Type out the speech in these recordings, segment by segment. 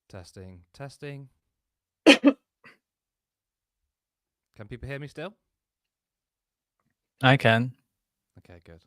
Testing, testing. Can people hear me still? I can. Okay, good.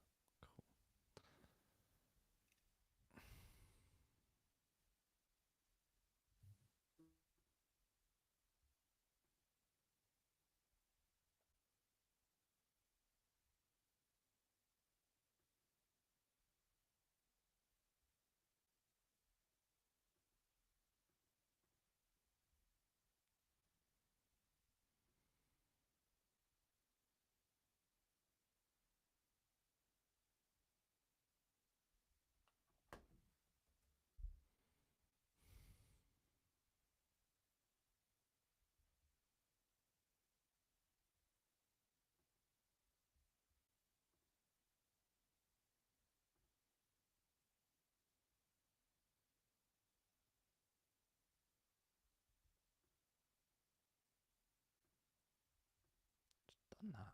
Done that.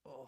Oh.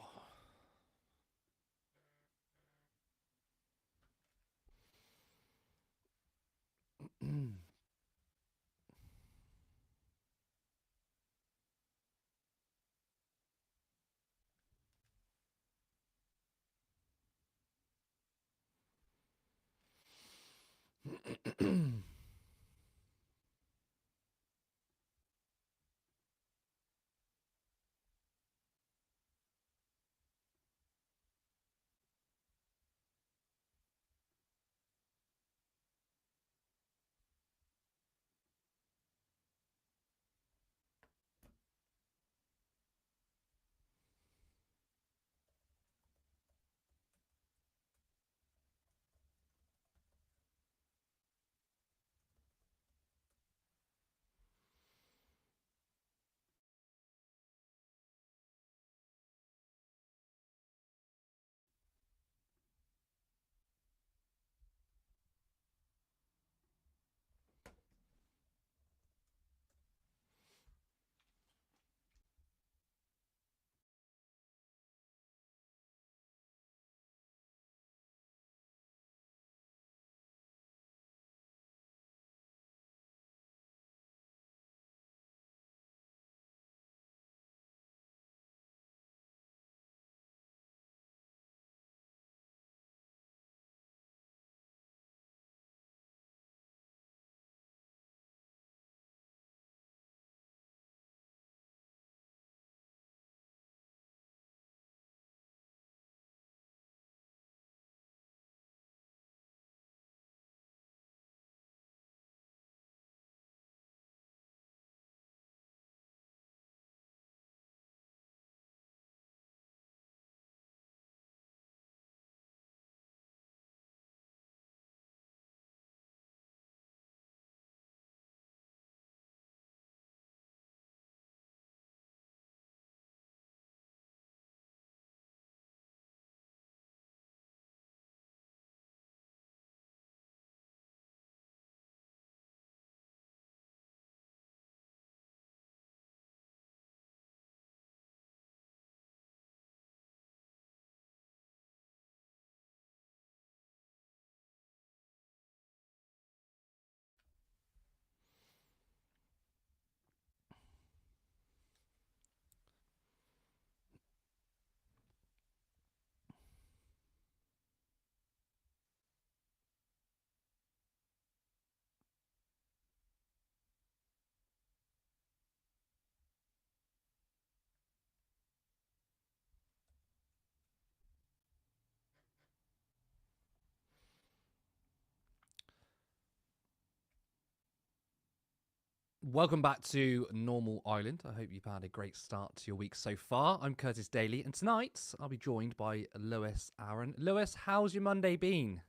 Welcome back to Normal Island. I hope you've had a great start to your week so far. I'm Curtis Daly, and tonight I'll be joined by Lewis Aaron. Lewis, how's your Monday been?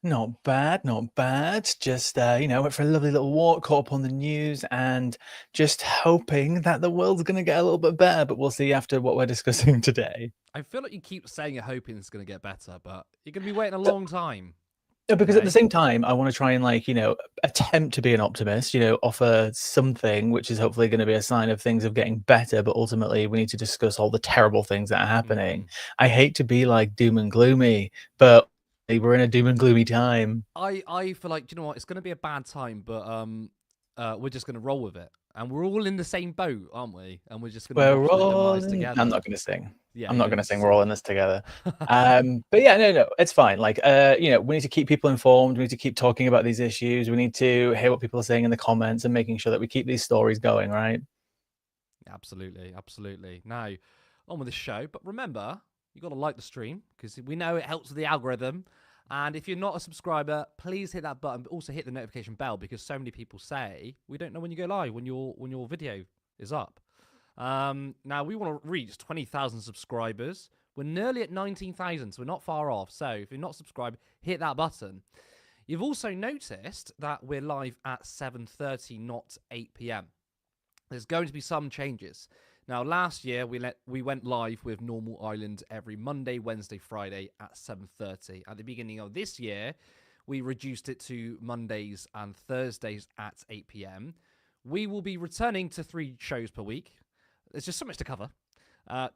Not bad, not bad. Just, went for a lovely little walk, caught up on the news, and just hoping that the world's going to get a little bit better, but we'll see after what we're discussing today. I feel like you keep saying you're hoping it's going to get better, but you're going to be waiting a long time. Because at the same time, I want to try and attempt to be an optimist, offer something which is hopefully going to be a sign of things of getting better, but ultimately we need to discuss all the terrible things that are happening. I hate to be like doom and gloomy, but we're in a doom and gloomy time. I feel like, you know what, it's going to be a bad time, but we're just going to roll with it. And we're all in the same boat, aren't we? And we're just going to watch the demise together. I'm not going to sing. Yeah, I'm not going to sing. We're all in this together. But yeah, no, it's fine. We need to keep people informed. We need to keep talking about these issues. We need to hear what people are saying in the comments and making sure that we keep these stories going, right? Absolutely. Now, on with the show. But remember, you got to like the stream because we know it helps with the algorithm. And if you're not a subscriber, please hit that button, but also hit the notification bell because so many people say we don't know when you go live, when your video is up. Now, we want to reach 20,000 subscribers. We're nearly at 19,000, so we're not far off. So if you're not subscribed, hit that button. You've also noticed that we're live at 7:30, not 8 p.m. There's going to be some changes. Now, last year, we went live with Normal Island every Monday, Wednesday, Friday at 7:30. At the beginning of this year, we reduced it to Mondays and Thursdays at 8 p.m. We will be returning to 3 shows per week. There's just so much to cover.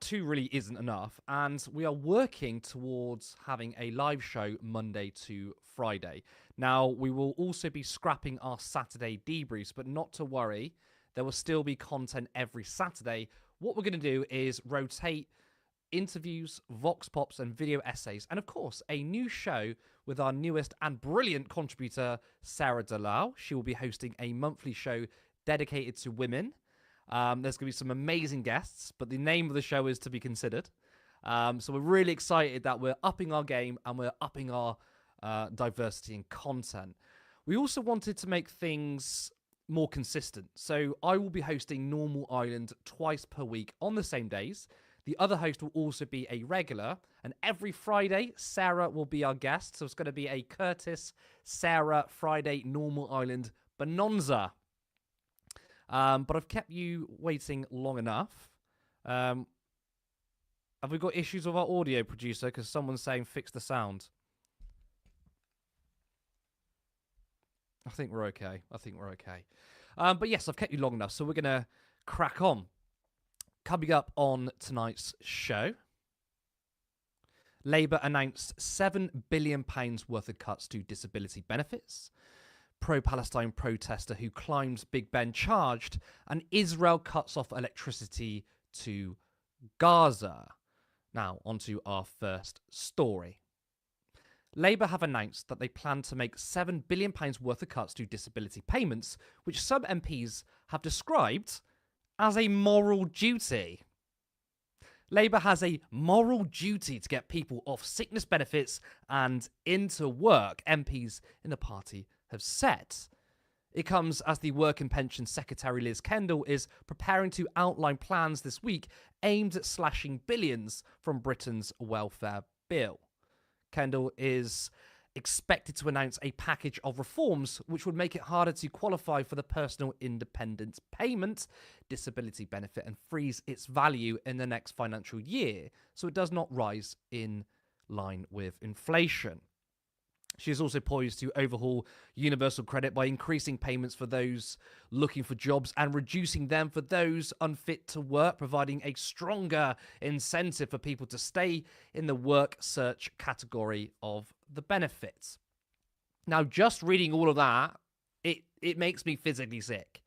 2 really isn't enough. And we are working towards having a live show Monday to Friday. Now, we will also be scrapping our Saturday debriefs, but not to worry. There will still be content every Saturday. What we're going to do is rotate interviews, vox pops, and video essays. And of course, a new show with our newest and brilliant contributor, Sarah Daly. She will be hosting a monthly show dedicated to women. There's going to be some amazing guests, but the name of the show is to be considered. So we're really excited that we're upping our game and we're upping our diversity in content. We also wanted to make things more consistent. So I will be hosting Normal Island twice per week on the same days. The other host will also be a regular. And every Friday, Sarah will be our guest. So it's going to be a Curtis, Sarah, Friday, Normal Island bonanza. But I've kept you waiting long enough. Have we got issues with our audio producer? Because someone's saying fix the sound. I think we're okay. But yes, I've kept you long enough, so we're going to crack on. Coming up on tonight's show, Labour announced £7 billion worth of cuts to disability benefits. Pro-Palestine protester who climbs Big Ben charged, and Israel cuts off electricity to Gaza. Now, onto our first story. Labour have announced that they plan to make £7 billion worth of cuts to disability payments, which some MPs have described as a moral duty. Labour has a moral duty to get people off sickness benefits and into work, MPs in the party have said. It comes as the Work and Pension Secretary Liz Kendall is preparing to outline plans this week aimed at slashing billions from Britain's welfare bill. Kendall is expected to announce a package of reforms which would make it harder to qualify for the personal independence payment disability benefit and freeze its value in the next financial year so it does not rise in line with inflation. She is also poised to overhaul universal credit by increasing payments for those looking for jobs and reducing them for those unfit to work, providing a stronger incentive for people to stay in the work search category of the benefits. Now, just reading all of that, it makes me physically sick.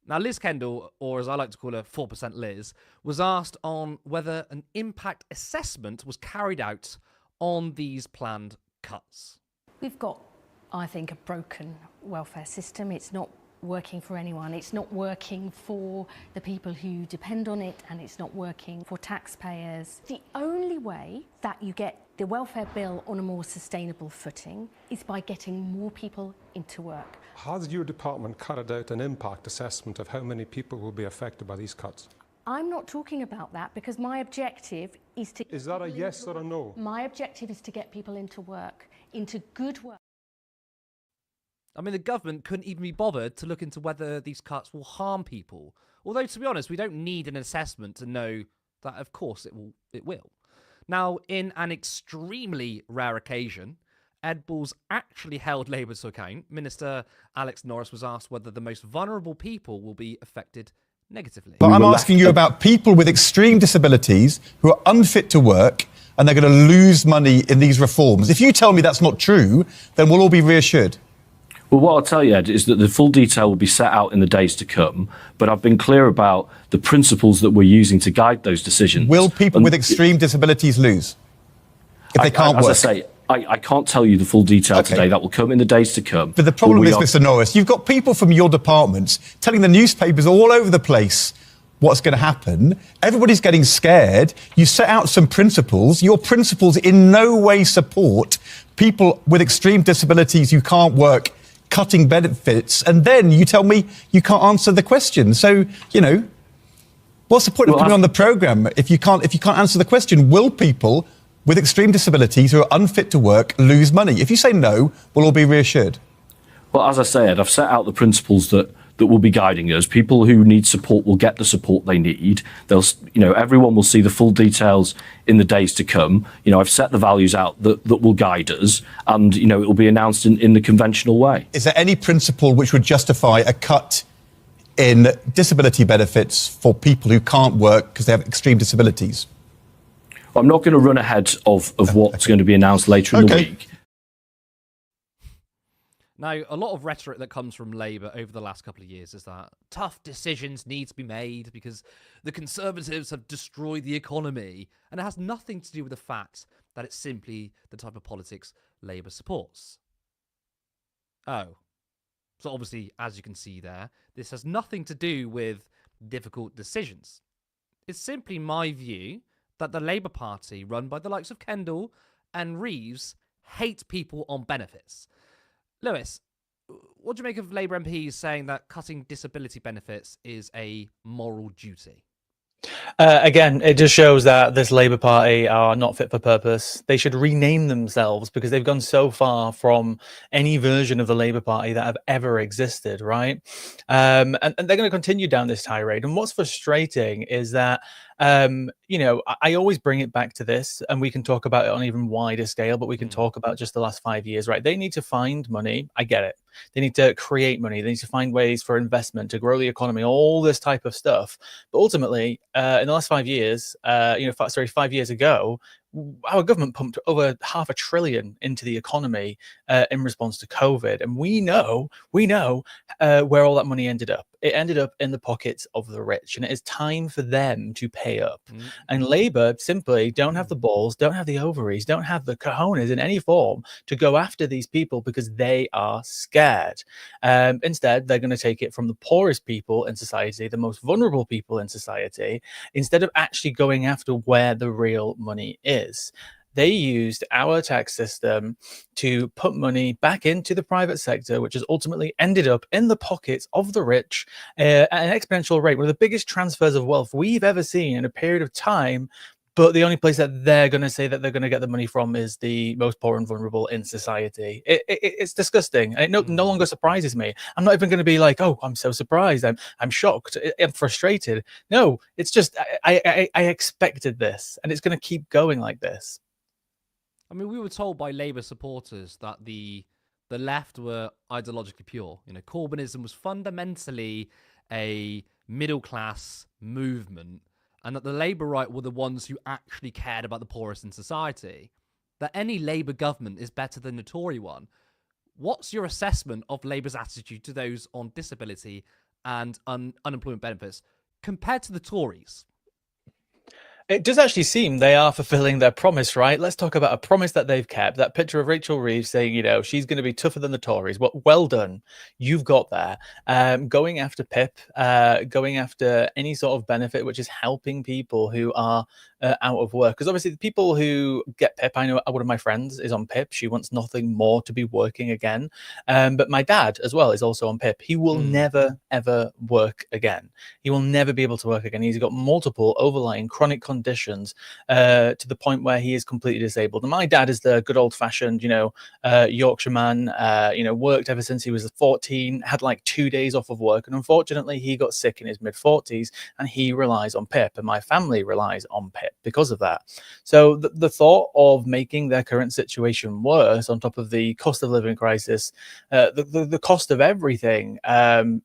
Now, Liz Kendall, or as I like to call her, 4% Liz, was asked on whether an impact assessment was carried out on these planned cuts. We've got, I think, a broken welfare system. It's not working for anyone. It's not working for the people who depend on it, and it's not working for taxpayers. The only way that you get the welfare bill on a more sustainable footing is by getting more people into work. Has your department carried out an impact assessment of how many people will be affected by these cuts? I'm not talking about that because my objective is to... Is that a yes or a no? My objective is to get people into work, into good work. I mean, the government couldn't even be bothered to look into whether these cuts will harm people. Although, to be honest, we don't need an assessment to know that, of course, it will. Now, in an extremely rare occasion, Ed Balls actually held Labour to account. Minister Alex Norris was asked whether the most vulnerable people will be affected negatively. But I'm asking you about people with extreme disabilities who are unfit to work and they're going to lose money in these reforms. If you tell me that's not true, then we'll all be reassured. Well, what I'll tell you, Ed, is that the full detail will be set out in the days to come, but I've been clear about the principles that we're using to guide those decisions. Will people with extreme disabilities lose if they can't work? As I say, I can't tell you the full detail today. That will come in the days to come. But the problem is, Mr. Norris, you've got people from your departments telling the newspapers all over the place what's going to happen. Everybody's getting scared. You set out some principles. Your principles in no way support people with extreme disabilities who can't work cutting benefits, and then you tell me you can't answer the question. So, you know, what's the point of coming on the programme if you can't answer the question? Will people with extreme disabilities who are unfit to work lose money? If you say no, we'll all be reassured. Well, as I said, I've set out the principles that will be guiding us. People who need support will get the support they need. Everyone will see the full details in the days to come. I've set the values out that will guide us, and it will be announced in the conventional way. Is there any principle which would justify a cut in disability benefits for people who can't work because they have extreme disabilities? I'm not going to run ahead of what's going to be announced later in the week. Now, a lot of rhetoric that comes from Labour over the last couple of years is that tough decisions need to be made because the Conservatives have destroyed the economy. And it has nothing to do with the fact that it's simply the type of politics Labour supports. Oh. So obviously, as you can see there, this has nothing to do with difficult decisions. It's simply my view that the Labour Party, run by the likes of Kendall and Reeves, hate people on benefits. Lewis, what do you make of Labour MPs saying that cutting disability benefits is a moral duty? Again, it just shows that this Labour Party are not fit for purpose. They should rename themselves because they've gone so far from any version of the Labour Party that have ever existed, right? And they're going to continue down this tirade. And what's frustrating is that, I always bring it back to this, and we can talk about it on an even wider scale, but we can talk about just the last 5 years, right? They need to find money. I get it. They need to create money. They need to find ways for investment to grow the economy, all this type of stuff. But ultimately, in the last 5 years, 5 years ago, our government pumped over $500 billion into the economy in response to COVID. And we know where all that money ended up. It ended up in the pockets of the rich, and it is time for them to pay up. And Labour simply don't have the balls, don't have the ovaries, don't have the cojones in any form to go after these people because they are scared. Instead, they're going to take it from the poorest people in society, the most vulnerable people in society, instead of actually going after where the real money is. They used our tax system to put money back into the private sector, which has ultimately ended up in the pockets of the rich at an exponential rate. One of the biggest transfers of wealth we've ever seen in a period of time. But the only place that they're going to say that they're going to get the money from is the most poor and vulnerable in society. It's disgusting. And it no longer surprises me. I'm not even going to be like, oh, I'm so surprised. I'm shocked. I'm frustrated. No, it's just I expected this, and it's going to keep going like this. I mean, we were told by Labour supporters that the left were ideologically pure. Corbynism was fundamentally a middle-class movement, and that the Labour right were the ones who actually cared about the poorest in society. That any Labour government is better than the Tory one. What's your assessment of Labour's attitude to those on disability and unemployment benefits compared to the Tories? It does actually seem they are fulfilling their promise, right? Let's talk about a promise that they've kept. That picture of Rachel Reeves saying, she's going to be tougher than the Tories. Well done. You've got there. Going after PIP, going after any sort of benefit which is helping people who are out of work. Because obviously the people who get PIP, I know one of my friends is on PIP. She wants nothing more to be working again. But my dad as well is also on PIP. He will never, ever work again. He will never be able to work again. He's got multiple overlying chronic conditions to the point where he is completely disabled. And my dad is the good old fashioned, Yorkshireman, worked ever since he was 14, had like 2 days off of work. And unfortunately, he got sick in his mid-40s and he relies on PIP. And my family relies on PIP because of that. So the thought of making their current situation worse on top of the cost of living crisis, the cost of everything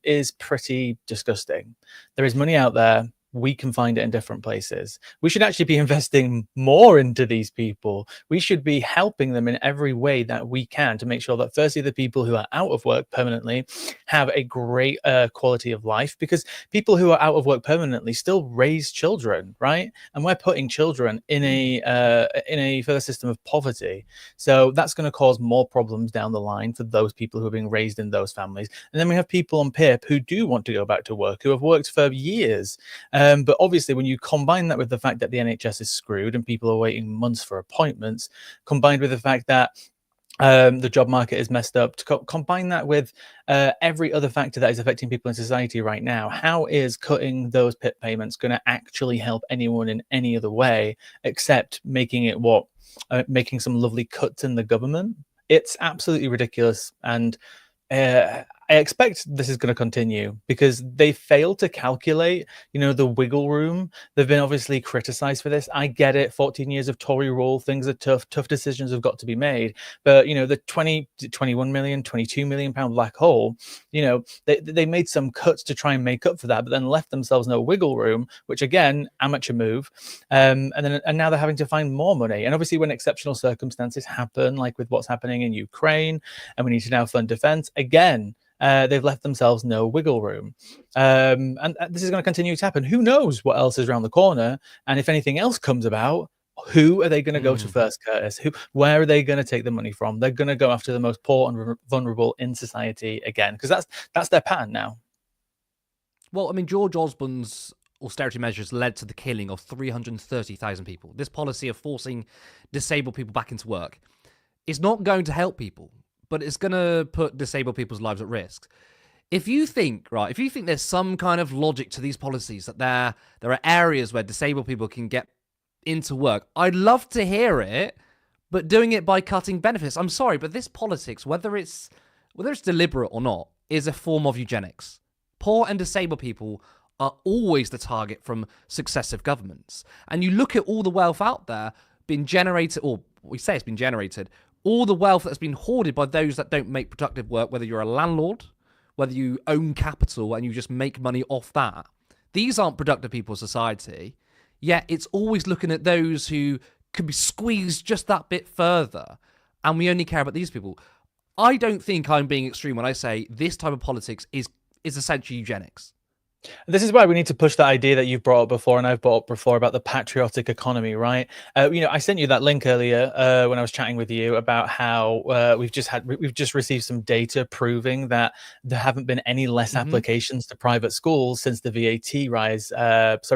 is pretty disgusting. There is money out there. We can find it in different places. We should actually be investing more into these people. We should be helping them in every way that we can to make sure that firstly, the people who are out of work permanently have a great quality of life, because people who are out of work permanently still raise children, right? And we're putting children in a further system of poverty. So that's going to cause more problems down the line for those people who are being raised in those families. And then we have people on PIP who do want to go back to work, who have worked for years. But obviously, when you combine that with the fact that the NHS is screwed and people are waiting months for appointments, combined with the fact that the job market is messed up, to combine that with every other factor that is affecting people in society right now, how is cutting those PIP payments going to actually help anyone in any other way except making it making some lovely cuts in the government? It's absolutely ridiculous. And I expect this is going to continue because they failed to calculate, the wiggle room. They've been obviously criticized for this. I get it. 14 years of Tory rule, things are tough. Tough decisions have got to be made. But, the 21 million, 22 million pound black hole, they made some cuts to try and make up for that, but then left themselves no wiggle room, which again, amateur move. And now they're having to find more money. And obviously when exceptional circumstances happen, like with what's happening in Ukraine, and we need to now fund defense, again, they've left themselves no wiggle room. And this is going to continue to happen. Who knows what else is around the corner? And if anything else comes about, who are they going to go to first, Curtis? Where are they going to take the money from? They're going to go after the most poor and vulnerable in society again, because that's their pattern now. Well, I mean, George Osborne's austerity measures led to the killing of 330,000 people. This policy of forcing disabled people back into work is not going to help people, but it's going to put disabled people's lives at risk. If you think there's some kind of logic to these policies, that there are areas where disabled people can get into work, I'd love to hear it, but doing it by cutting benefits, I'm sorry, but this politics, whether it's deliberate or not, is a form of eugenics. Poor and disabled people are always the target from successive governments. And you look at all the wealth out there being generated, or we say it's been generated, all the wealth that's been hoarded by those that don't make productive work, whether you're a landlord, whether you own capital and you just make money off that. These aren't productive people in society, yet it's always looking at those who could be squeezed just that bit further, and we only care about these people. I don't think I'm being extreme when I say this type of politics is essentially eugenics. This is why we need to push that idea that you've brought up before, and I've brought up before, about the patriotic economy, right? I sent you that link earlier when I was chatting with you about how we've just received some data proving that there haven't been any less applications to private schools since the VAT rise.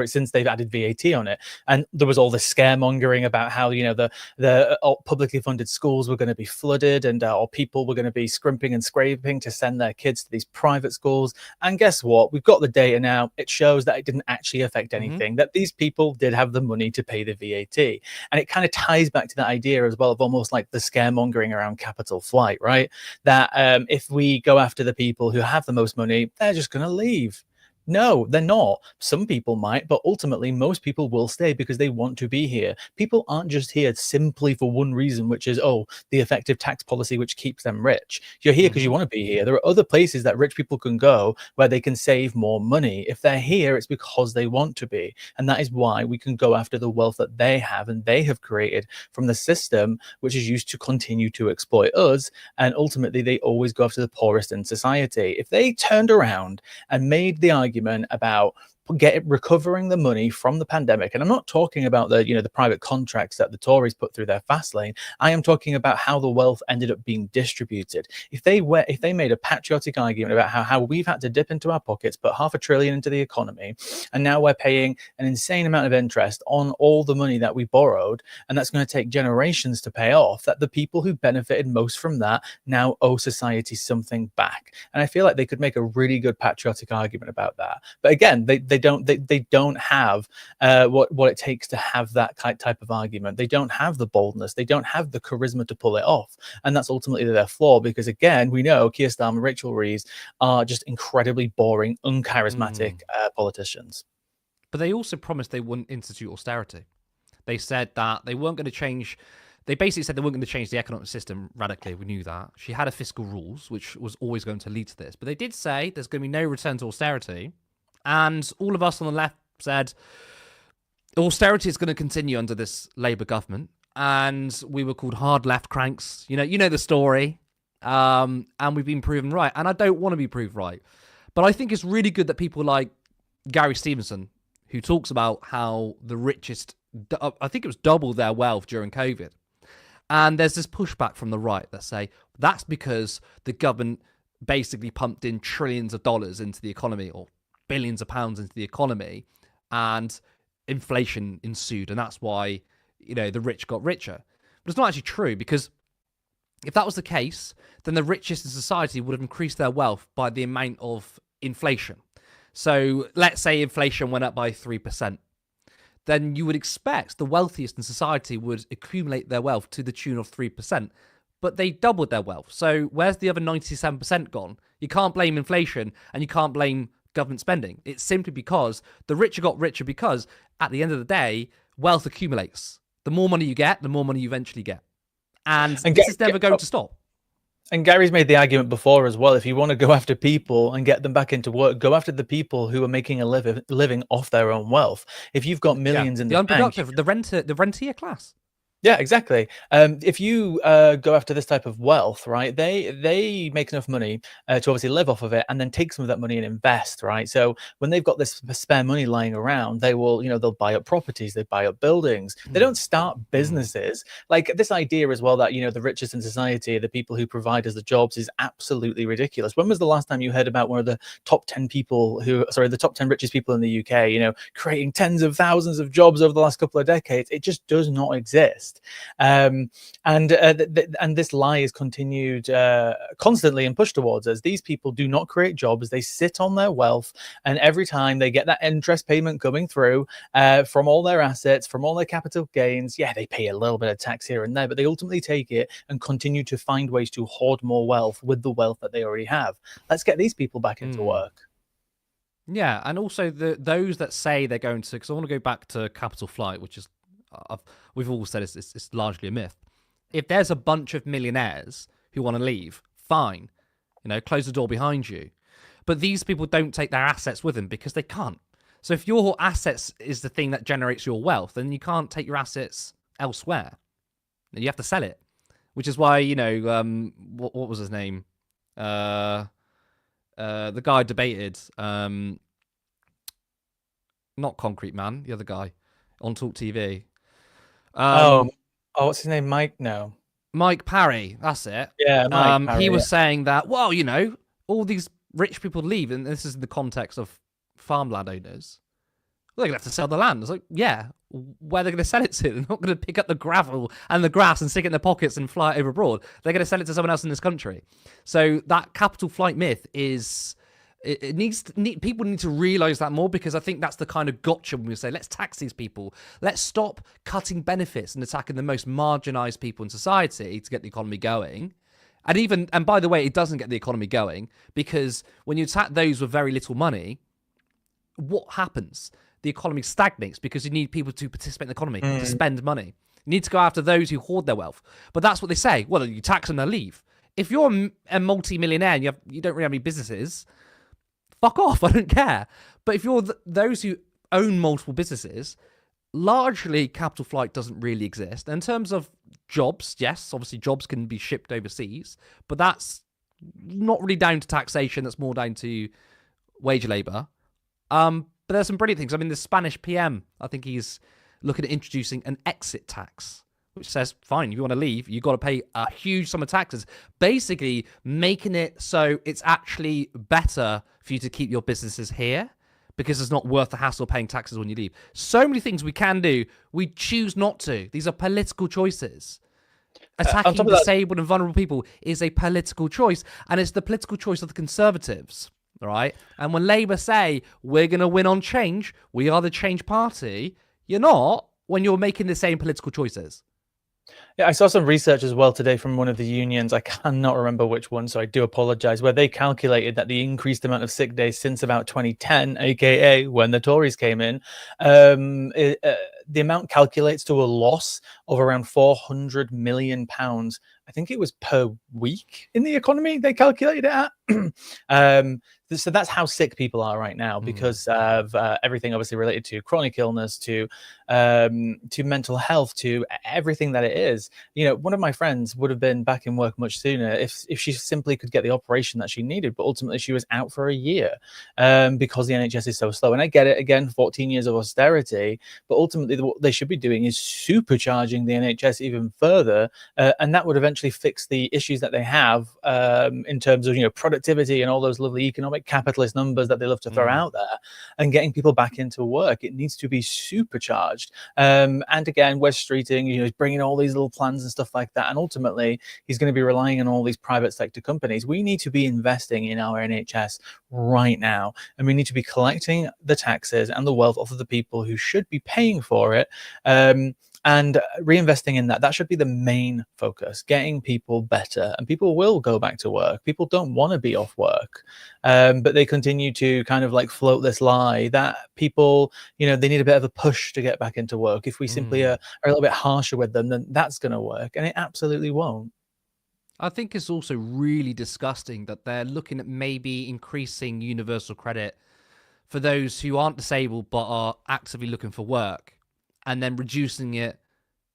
Since they've added VAT on it, and there was all this scaremongering about how the publicly funded schools were going to be flooded, and or people were going to be scrimping and scraping to send their kids to these private schools. And guess what? We've got the data now. It shows that it didn't actually affect anything, that these people did have the money to pay the VAT. And it kind of ties back to that idea as well of almost like the scaremongering around capital flight, right? That if we go after the people who have the most money, they're just going to leave. No, they're not. Some people might, but ultimately most people will stay because they want to be here. People aren't just here simply for one reason, which is, the effective tax policy, which keeps them rich. You're here because you want to be here. There are other places that rich people can go where they can save more money. If they're here, it's because they want to be. And that is why we can go after the wealth that they have and they have created from the system, which is used to continue to exploit us. And ultimately, they always go after the poorest in society. If they turned around and made the argument about recovering the money from the pandemic. And I'm not talking about the, the private contracts that the Tories put through their fast lane. I am talking about how the wealth ended up being distributed. If they made a patriotic argument about how we've had to dip into our pockets, put $500 billion into the economy, and now we're paying an insane amount of interest on all the money that we borrowed, and that's going to take generations to pay off, that the people who benefited most from that now owe society something back. And I feel like they could make a really good patriotic argument about that. But again, they don't have what it takes to have that type of argument. They don't have the boldness. They don't have the charisma to pull it off. And that's ultimately their flaw, because again, we know Keir Starmer, Rachel Reeves are just incredibly boring, uncharismatic politicians. But they also promised they wouldn't institute austerity. They said that they weren't going to change. They basically said they weren't going to change the economic system radically. We knew that. She had a fiscal rules, which was always going to lead to this. But they did say there's going to be no return to austerity. And all of us on the left said austerity is going to continue under this Labour government. And we were called hard left cranks. You know the story. And we've been proven right. And I don't want to be proved right. But I think it's really good that people like Gary Stevenson, who talks about how the richest, I think it was double their wealth during COVID. And there's this pushback from the right that say that's because the government basically pumped in trillions of dollars into the economy, or billions of pounds into the economy, and inflation ensued. And that's why, the rich got richer. But it's not actually true, because if that was the case, then the richest in society would have increased their wealth by the amount of inflation. So let's say inflation went up by 3%. Then you would expect the wealthiest in society would accumulate their wealth to the tune of 3%. But they doubled their wealth. So where's the other 97% gone? You can't blame inflation, and you can't blame government spending. It's simply because the richer got richer, because at the end of the day, wealth accumulates. The more money you get, the more money you eventually get. And this is never going to stop. And Gary's made the argument before as well. If you want to go after people and get them back into work, go after the people who are making a living off their own wealth. If you've got millions in the unproductive, the rentier class. Yeah, exactly. If you go after this type of wealth, right, they make enough money to obviously live off of it, and then take some of that money and invest, right? So when they've got this spare money lying around, they will, they'll buy up properties, they buy up buildings. They don't start businesses. Like this idea as well that, the richest in society, the people who provide us the jobs, is absolutely ridiculous. When was the last time you heard about one of the top 10 the top 10 richest people in the UK, creating tens of thousands of jobs over the last couple of decades? It just does not exist. And this lie is continued constantly and pushed towards us. These people do not create jobs. They sit on their wealth, and every time they get that interest payment coming through from all their assets, from all their capital gains, they pay a little bit of tax here and there, but they ultimately take it and continue to find ways to hoard more wealth with the wealth that they already have. Let's get these people back into work. Yeah, and also those that say they're going to, because I want to go back to capital flight, which is, we've all said it's largely a myth. If there's a bunch of millionaires who want to leave, fine, close the door behind you. But these people don't take their assets with them because they can't. So if your assets is the thing that generates your wealth, then you can't take your assets elsewhere. You have to sell it, which is why, what was his name? The guy debated, not Concrete Man, the other guy on Talk TV. What's his name? Mike Parry, that's it. Yeah, Mike Parry, he was saying that, well, all these rich people leave, and this is in the context of farmland owners. They're going to have to sell the land. It's like, yeah, where are they going to sell it to? They're not going to pick up the gravel and the grass and stick it in their pockets and fly it over abroad. They're going to sell it to someone else in this country. So that capital flight myth is... people need to realize that more, because I think that's the kind of gotcha when we say, let's tax these people. Let's stop cutting benefits and attacking the most marginalized people in society to get the economy going. And by the way, it doesn't get the economy going, because when you attack those with very little money, what happens? The economy stagnates, because you need people to participate in the economy, to spend money. You need to go after those who hoard their wealth. But that's what they say. Well, you tax them, they'll leave. If you're a multi-millionaire and you don't really have any businesses, fuck off, I don't care. But if you're those who own multiple businesses, largely capital flight doesn't really exist. And in terms of jobs, yes, obviously jobs can be shipped overseas, but that's not really down to taxation. That's more down to wage labour. But there's some brilliant things. I mean, the Spanish PM, I think he's looking at introducing an exit tax, which says, fine, if you want to leave, you've got to pay a huge sum of taxes, basically making it so it's actually better for you to keep your businesses here because it's not worth the hassle of paying taxes when you leave. So many things we can do. We choose not to. These are political choices. Attacking disabled and vulnerable people is a political choice, and it's the political choice of the Conservatives, all right? And when Labour say, we're going to win on change, we are the change party, you're not when you're making the same political choices. Yeah, I saw some research as well today from one of the unions. I cannot remember which one, so I do apologize, where they calculated that the increased amount of sick days since about 2010, aka when the Tories came in, the amount calculates to a loss of around £400 million. I think it was per week in the economy they calculated it at. So that's how sick people are right now because of everything obviously related to chronic illness, to mental health, to everything that it is. You know, one of my friends would have been back in work much sooner if she simply could get the operation that she needed, but ultimately she was out for a year because the NHS is so slow. And I get it, again, 14 years of austerity, but ultimately what they should be doing is supercharging the NHS even further, and that would eventually fix the issues that they have in terms of, you know, productivity and all those lovely economic capitalist numbers that they love to throw out there, and getting people back into work. It needs to be supercharged. And again, Wes Streeting, you know, he's bringing all these little plans and stuff like that, and ultimately he's going to be relying on all these private sector companies. We need to be investing in our NHS right now, and we need to be collecting the taxes and the wealth of the people who should be paying for it, and reinvesting in that. That should be the main focus, getting people better, and people will go back to work. People don't want to be off work, but they continue to kind of like float this lie that people, you know, they need a bit of a push to get back into work. If we simply are a little bit harsher with them, then that's going to work, and it absolutely won't. I think it's also really disgusting that they're looking at maybe increasing universal credit for those who aren't disabled but are actively looking for work, and then reducing it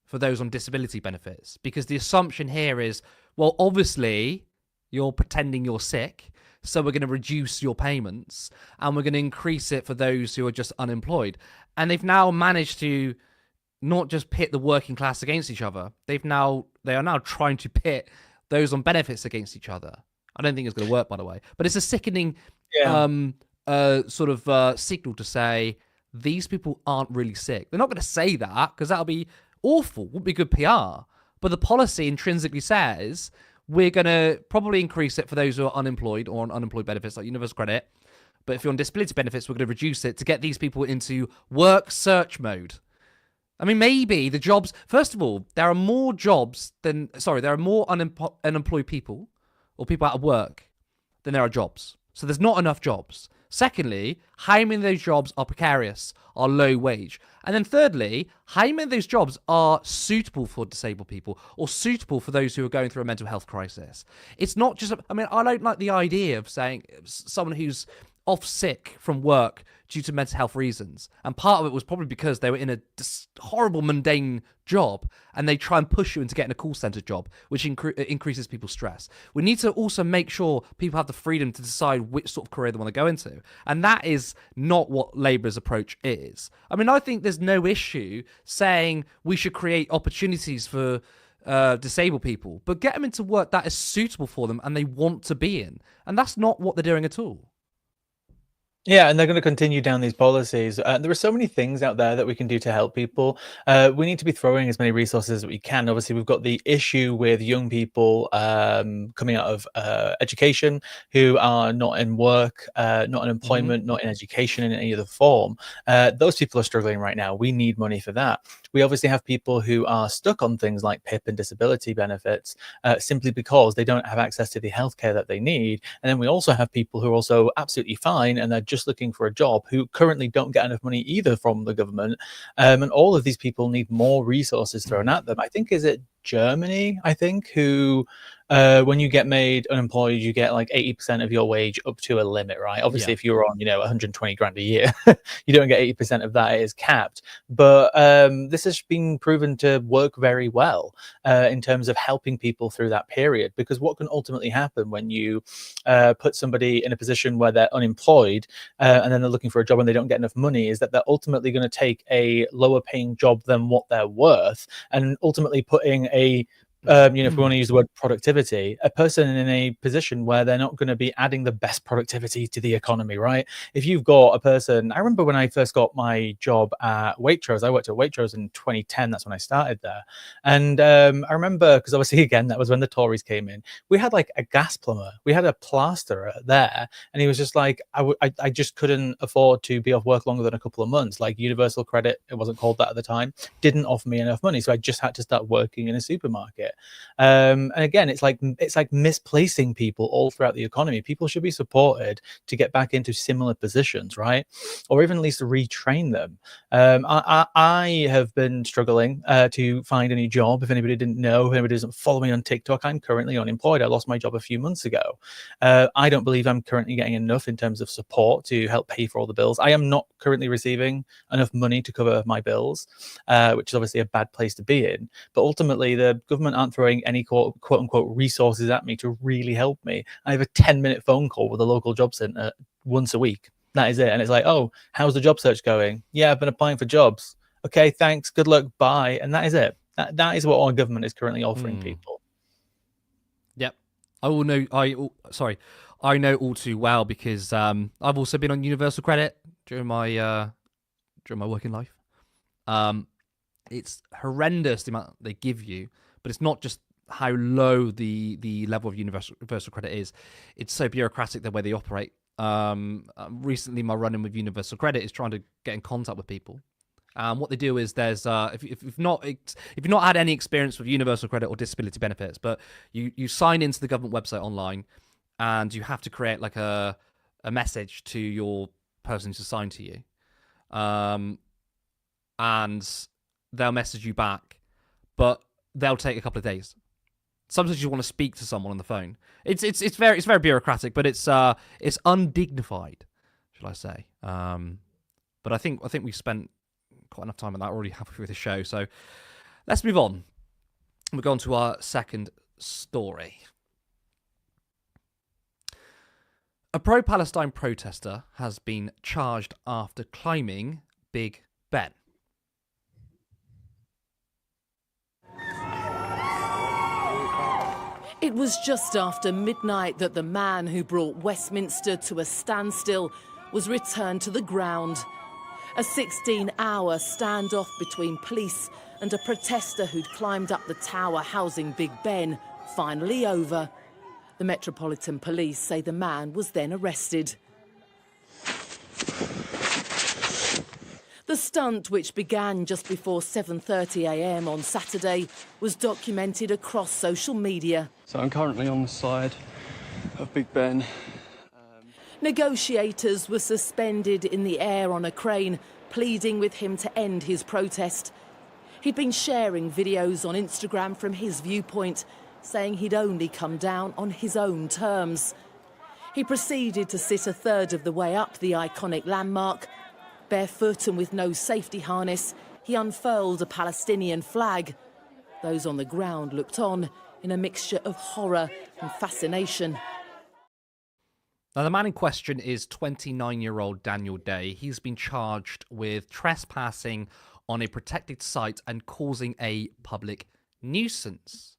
for those on disability benefits. Because the assumption here is, well, obviously you're pretending you're sick, so we're going to reduce your payments and we're going to increase it for those who are just unemployed. And they've now managed to not just pit the working class against each other. They are now trying to pit those on benefits against each other. I don't think it's going to work, by the way. But it's a sickening sort of signal to say, these people aren't really sick. They're not going to say that because that'll be awful. Wouldn't be good PR. But the policy intrinsically says we're going to probably increase it for those who are unemployed or on unemployed benefits like universal credit. But if you're on disability benefits, we're going to reduce it to get these people into work search mode. I mean, maybe the jobs... First of all, there are more unemployed people or people out of work than there are jobs. So there's not enough jobs. Secondly, how many of those jobs are precarious, are low wage? And then thirdly, how many of those jobs are suitable for disabled people or suitable for those who are going through a mental health crisis? It's not just... I mean, I don't like the idea of saying someone who's off sick from work due to mental health reasons. And part of it was probably because they were in a horrible, mundane job, and they try and push you into getting a call center job, which increases people's stress. We need to also make sure people have the freedom to decide which sort of career they want to go into. And that is not what Labour's approach is. I mean, I think there's no issue saying we should create opportunities for disabled people, but get them into work that is suitable for them and they want to be in. And that's not what they're doing at all. Yeah, and they're going to continue down these policies. There are so many things out there that we can do to help people. We need to be throwing as many resources as we can. Obviously, we've got the issue with young people coming out of education who are not in work, not in employment, not in education in any other form. Those people are struggling right now. We need money for that. We obviously have people who are stuck on things like PIP and disability benefits simply because they don't have access to the healthcare that they need. And then we also have people who are also absolutely fine and they're just looking for a job who currently don't get enough money either from the government. And all of these people need more resources thrown at them. I think, is it Germany, who when you get made unemployed, you get like 80% of your wage up to a limit, right? Obviously, if you're on, 120 grand a year, you don't get 80% of that. It is capped. But this has been proven to work very well in terms of helping people through that period, because what can ultimately happen when you put somebody in a position where they're unemployed and then they're looking for a job and they don't get enough money is that they're ultimately going to take a lower paying job than what they're worth, and ultimately putting a if we want to use the word productivity, a person in a position where they're not going to be adding the best productivity to the economy, right? If you've got a person, I remember when I first got my job at Waitrose, I worked at Waitrose in 2010. That's when I started there. And I remember, because obviously, again, that was when the Tories came in. We had like a gas plumber, we had a plasterer there, and he was just like, I just couldn't afford to be off work longer than a couple of months. Like Universal Credit, it wasn't called that at the time, didn't offer me enough money. So I just had to start working in a supermarket. And again, it's like misplacing people all throughout the economy. People should be supported to get back into similar positions, right? Or even at least retrain them. I have been struggling to find a new job. If anybody didn't know, if anybody doesn't follow me on TikTok, I'm currently unemployed. I lost my job a few months ago. I don't believe I'm currently getting enough in terms of support to help pay for all the bills. I am not currently receiving enough money to cover my bills, which is obviously a bad place to be in. But ultimately, the government aren't throwing any quote unquote resources at me to really help me. I have a 10-minute phone call with a local job centre once a week. That is it. And it's like, oh, how's the job search going? Yeah, I've been applying for jobs. Okay, thanks. Good luck. Bye. And that is it. That is what our government is currently offering people. Yep. I know all too well, because I've also been on Universal Credit during my working life. It's horrendous the amount they give you. But it's not just how low the level of universal credit is. It's so bureaucratic the way they operate. Recently, my run-in with Universal Credit is trying to get in contact with people. What they do is there's if you've not had any experience with Universal Credit or disability benefits, but you sign into the government website online, and you have to create like a message to your person who's assigned to you, and they'll message you back, but they'll take a couple of days. Sometimes you want to speak to someone on the phone. It's very bureaucratic, but it's undignified, shall I say? But I think we've spent quite enough time on that already halfway through the show. So let's move on. We'll go on to our second story. A pro-Palestine protester has been charged after climbing Big Ben. It was just after midnight that the man who brought Westminster to a standstill was returned to the ground. A 16-hour standoff between police and a protester who'd climbed up the tower housing Big Ben, finally over. The Metropolitan Police say the man was then arrested. The stunt, which began just before 7:30 a.m. on Saturday, was documented across social media. So I'm currently on the side of Big Ben. Negotiators were suspended in the air on a crane, pleading with him to end his protest. He'd been sharing videos on Instagram from his viewpoint, saying he'd only come down on his own terms. He proceeded to sit a third of the way up the iconic landmark. Barefoot and with no safety harness, he unfurled a Palestinian flag. Those on the ground looked on in a mixture of horror and fascination. Now, the man in question is 29-year-old Daniel Day. He's been charged with trespassing on a protected site and causing a public nuisance.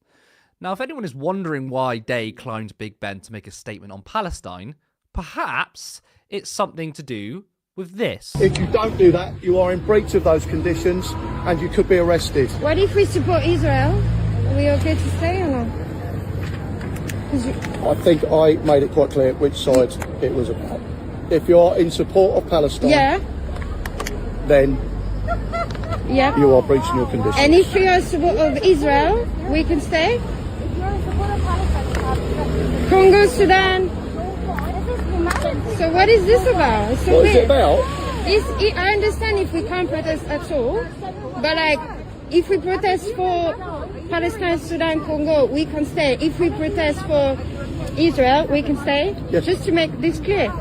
Now, if anyone is wondering why Day climbed Big Ben to make a statement on Palestine, perhaps it's something to do with this. If you don't do that, you are in breach of those conditions and you could be arrested. What if we support Israel? Are we okay to stay or not? I think I made it quite clear which side it was about. If you're in support of Palestine, then you are breaching your conditions. And if we are in support of Israel, we can stay? Congo, Sudan. So what is this about? So what is it about? I understand if we can't protest at all, but like if we protest for Palestine, Sudan, Congo, we can stay. If we protest for Israel, we can stay. Yes. Just to make this clear.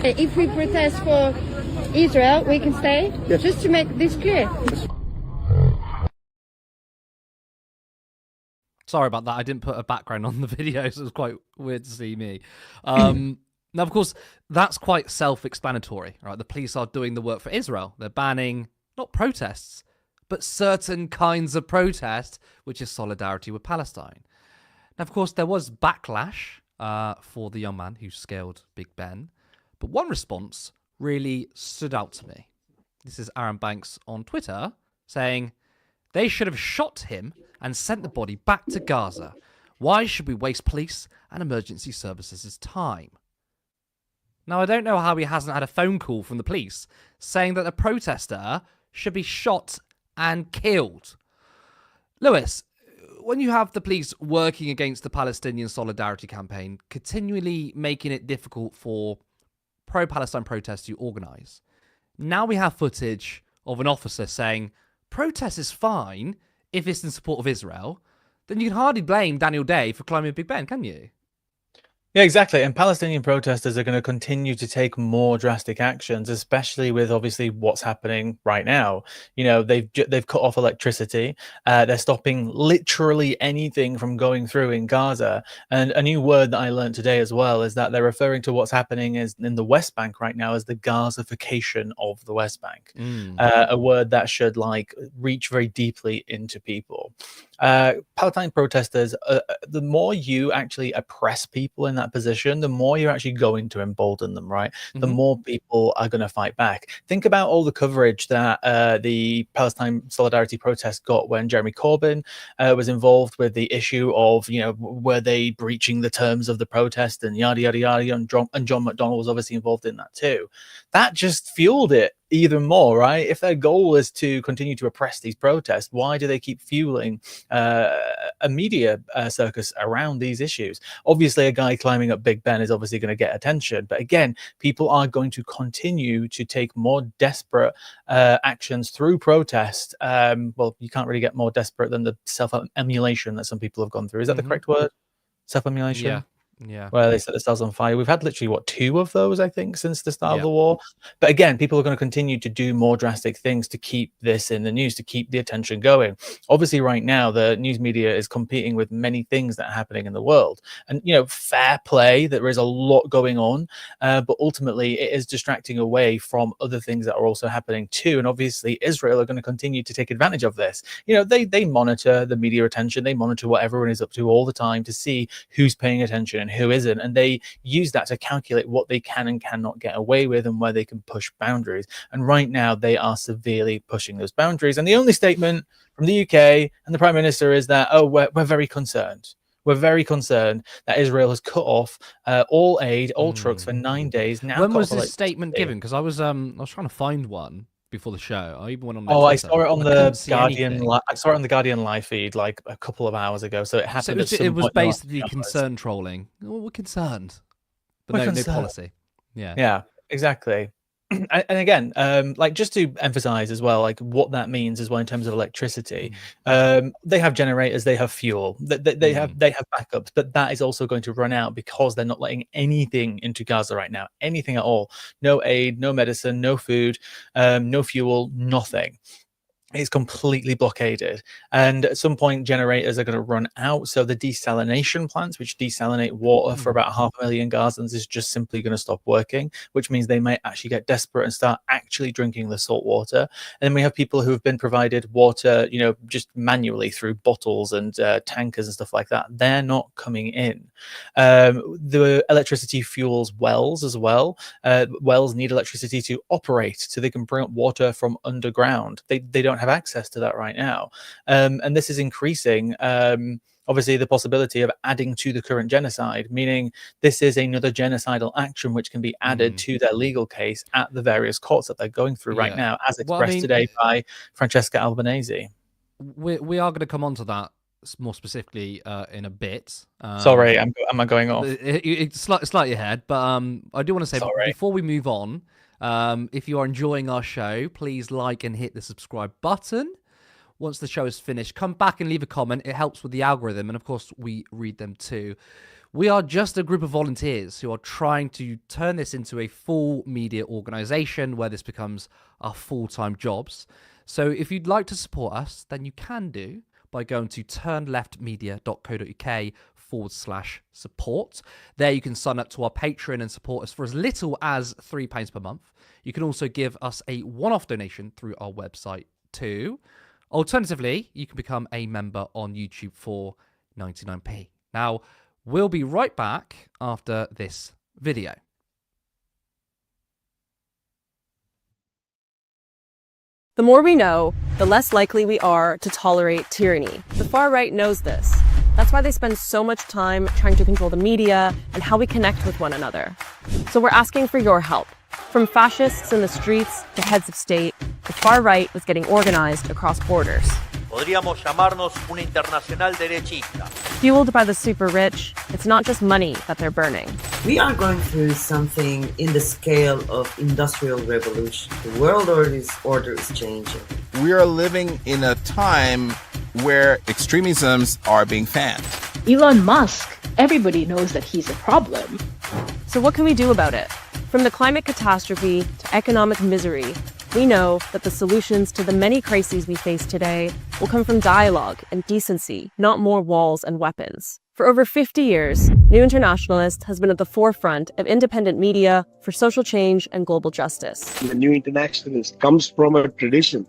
If we protest for Israel, we can stay. Yes. Just to make this clear. Sorry about that. I didn't put a background on the video, so it was quite weird to see me. Now, of course, that's quite self-explanatory, right? The police are doing the work for Israel. They're banning not protests, but certain kinds of protest, which is solidarity with Palestine. Now, of course, there was backlash for the young man who scaled Big Ben, but one response really stood out to me. This is Aaron Banks on Twitter saying, "They should have shot him and sent the body back to Gaza. Why should we waste police and emergency services' time?" Now, I don't know how he hasn't had a phone call from the police saying that a protester should be shot and killed. Lewis, when you have the police working against the Palestinian Solidarity Campaign, continually making it difficult for pro-Palestine protests to organise, now we have footage of an officer saying, protest is fine if it's in support of Israel, then you can hardly blame Daniel Day for climbing Big Ben, can you? Yeah, exactly. And Palestinian protesters are going to continue to take more drastic actions, especially with obviously what's happening right now. You know, they've cut off electricity. They're stopping literally anything from going through in Gaza. And a new word that I learned today as well is that they're referring to what's happening in the West Bank right now as the Gazification of the West Bank. A word that should like reach very deeply into people. Palestine protesters, the more you actually oppress people in that position, the more you're actually going to embolden them, right? The more people are going to fight back. Think about all the coverage that the Palestine Solidarity protest got when Jeremy Corbyn was involved with the issue of, you know, were they breaching the terms of the protest and yada, yada, yada. And John McDonnell was obviously involved in that too. That just fueled it even more, right? If their goal is to continue to oppress these protests, why do they keep fueling a media circus around these issues? Obviously, a guy climbing up Big Ben is obviously going to get attention, but again, people are going to continue to take more desperate actions through protest. Well, you can't really get more desperate than the self-emulation that some people have gone through. Is that the correct word? Self-emulation? Yeah. Where they set themselves on fire. We've had literally, what, 2 of those, I think, since the start of the war. But again, people are going to continue to do more drastic things to keep this in the news, to keep the attention going. Obviously, right now, the news media is competing with many things that are happening in the world. And, you know, fair play, there is a lot going on. But ultimately, it is distracting away from other things that are also happening too. And obviously, Israel are going to continue to take advantage of this. You know, they monitor the media attention. They monitor what everyone is up to all the time to see who's paying attention and who isn't, and they use that to calculate what they can and cannot get away with and where they can push boundaries. And right now they are severely pushing those boundaries. And the only statement from the UK and the Prime Minister is that, oh, we're very concerned. We're very concerned that Israel has cut off all aid, all trucks for 9 days. Now, when was this statement given? Because I was trying to find one before the show. I even went on. I saw it on the Guardian. I saw it on the Guardian live feed like a couple of hours ago. So it happened. So it was basically concern trolling. Well, we're concerned, but no policy. Yeah, exactly. And again, like just to emphasize as well, like what that means as well in terms of electricity. They have generators, they have fuel, they have backups, but that is also going to run out because they're not letting anything into Gaza right now, anything at all. No aid, no medicine, no food, no fuel, nothing. It's completely blockaded, and at some point generators are going to run out. So the desalination plants, which desalinate water for about 500,000 Gazans, is just simply going to stop working, which means they might actually get desperate and start actually drinking the salt water. And then we have people who have been provided water, you know, just manually through bottles and tankers and stuff like that. They're not coming in. The electricity fuels wells as well. Wells need electricity to operate, so they can bring up water from underground. They don't have access to that right now, and this is increasing obviously the possibility of adding to the current genocide, meaning this is another genocidal action which can be added to their legal case at the various courts that they're going through right now, as expressed today by Francesca Albanese. We are going to come on to that more specifically in a bit. Sorry, am I going off? It's slightly ahead, but I do want to say, before we move on, if you are enjoying our show, please like and hit the subscribe button. once the show is finished, come back and leave a comment. It helps with the algorithm, and of course, we read them too. We are just a group of volunteers who are trying to turn this into a full media organization where this becomes our full-time jobs. So if you'd like to support us, then you can do by going to turnleftmedia.co.uk/support. There you can sign up to our Patreon and support us for as little as £3 per month. You can also give us a one-off donation through our website too. Alternatively, you can become a member on YouTube for 99p. Now, we'll be right back after this video. The more we know, the less likely we are to tolerate tyranny. The far right knows this. That's why they spend so much time trying to control the media and how we connect with one another. So we're asking for your help. From fascists in the streets to heads of state, the far right is getting organized across borders. Podríamos llamarnos una internacional derechista. Fueled by the super rich, it's not just money that they're burning. We are going through something in the scale of industrial revolution. The world order is changing. We are living in a time where extremisms are being fanned. Elon Musk, everybody knows that he's a problem. So what can we do about it? From the climate catastrophe to economic misery, we know that the solutions to the many crises we face today will come from dialogue and decency, not more walls and weapons. For over 50 years, New Internationalist has been at the forefront of independent media for social change and global justice. The New Internationalist comes from a tradition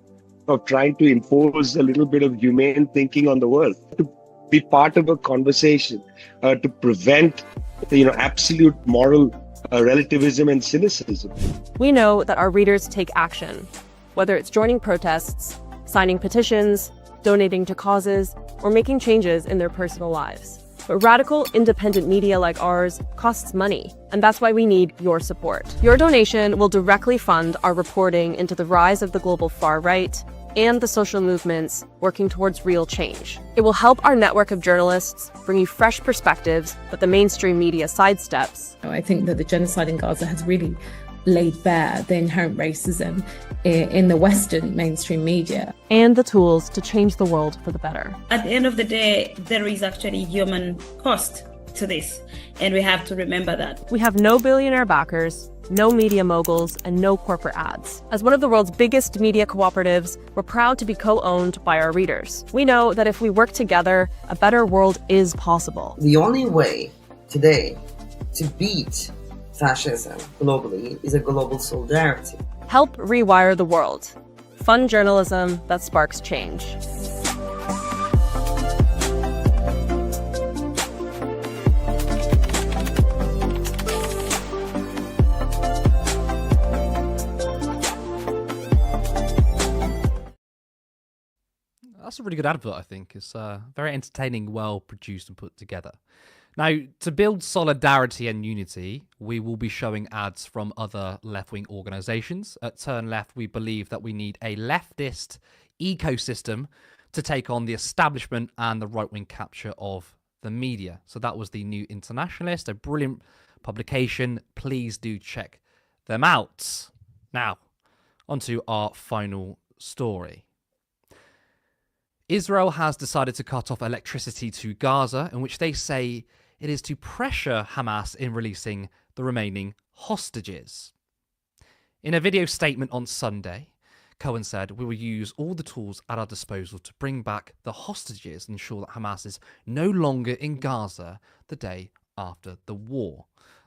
of trying to impose a little bit of humane thinking on the world, to be part of a conversation, to prevent, absolute moral relativism and cynicism. We know that our readers take action, whether it's joining protests, signing petitions, donating to causes, or making changes in their personal lives. But radical, independent media like ours costs money, and that's why we need your support. Your donation will directly fund our reporting into the rise of the global far right and the social movements working towards real change. It will help our network of journalists bring you fresh perspectives that the mainstream media sidesteps. I think that the genocide in Gaza has really laid bare the inherent racism in the Western mainstream media. And the tools to change the world for the better. At the end of the day, there is actually human cost to this, and we have to remember that. We have no billionaire backers, no media moguls, and no corporate ads. As one of the world's biggest media cooperatives, we're proud to be co-owned by our readers. We know that if we work together, a better world is possible. The only way today to beat fascism globally is a global solidarity. Help rewire the world. Fund journalism that sparks change. That's a really good advert, I think. It's very entertaining, well produced and put together. Now, to build solidarity and unity, we will be showing ads from other left-wing organisations. At Turn Left, we believe that we need a leftist ecosystem to take on the establishment and the right-wing capture of the media. So that was the New Internationalist, a brilliant publication. Please do check them out. Now, onto our final story. Israel has decided to cut off electricity to Gaza, in which they say it is to pressure Hamas in releasing the remaining hostages. In a video statement on Sunday, Cohen said, "We will use all the tools at our disposal to bring back the hostages and ensure that Hamas is no longer in Gaza the day after the war."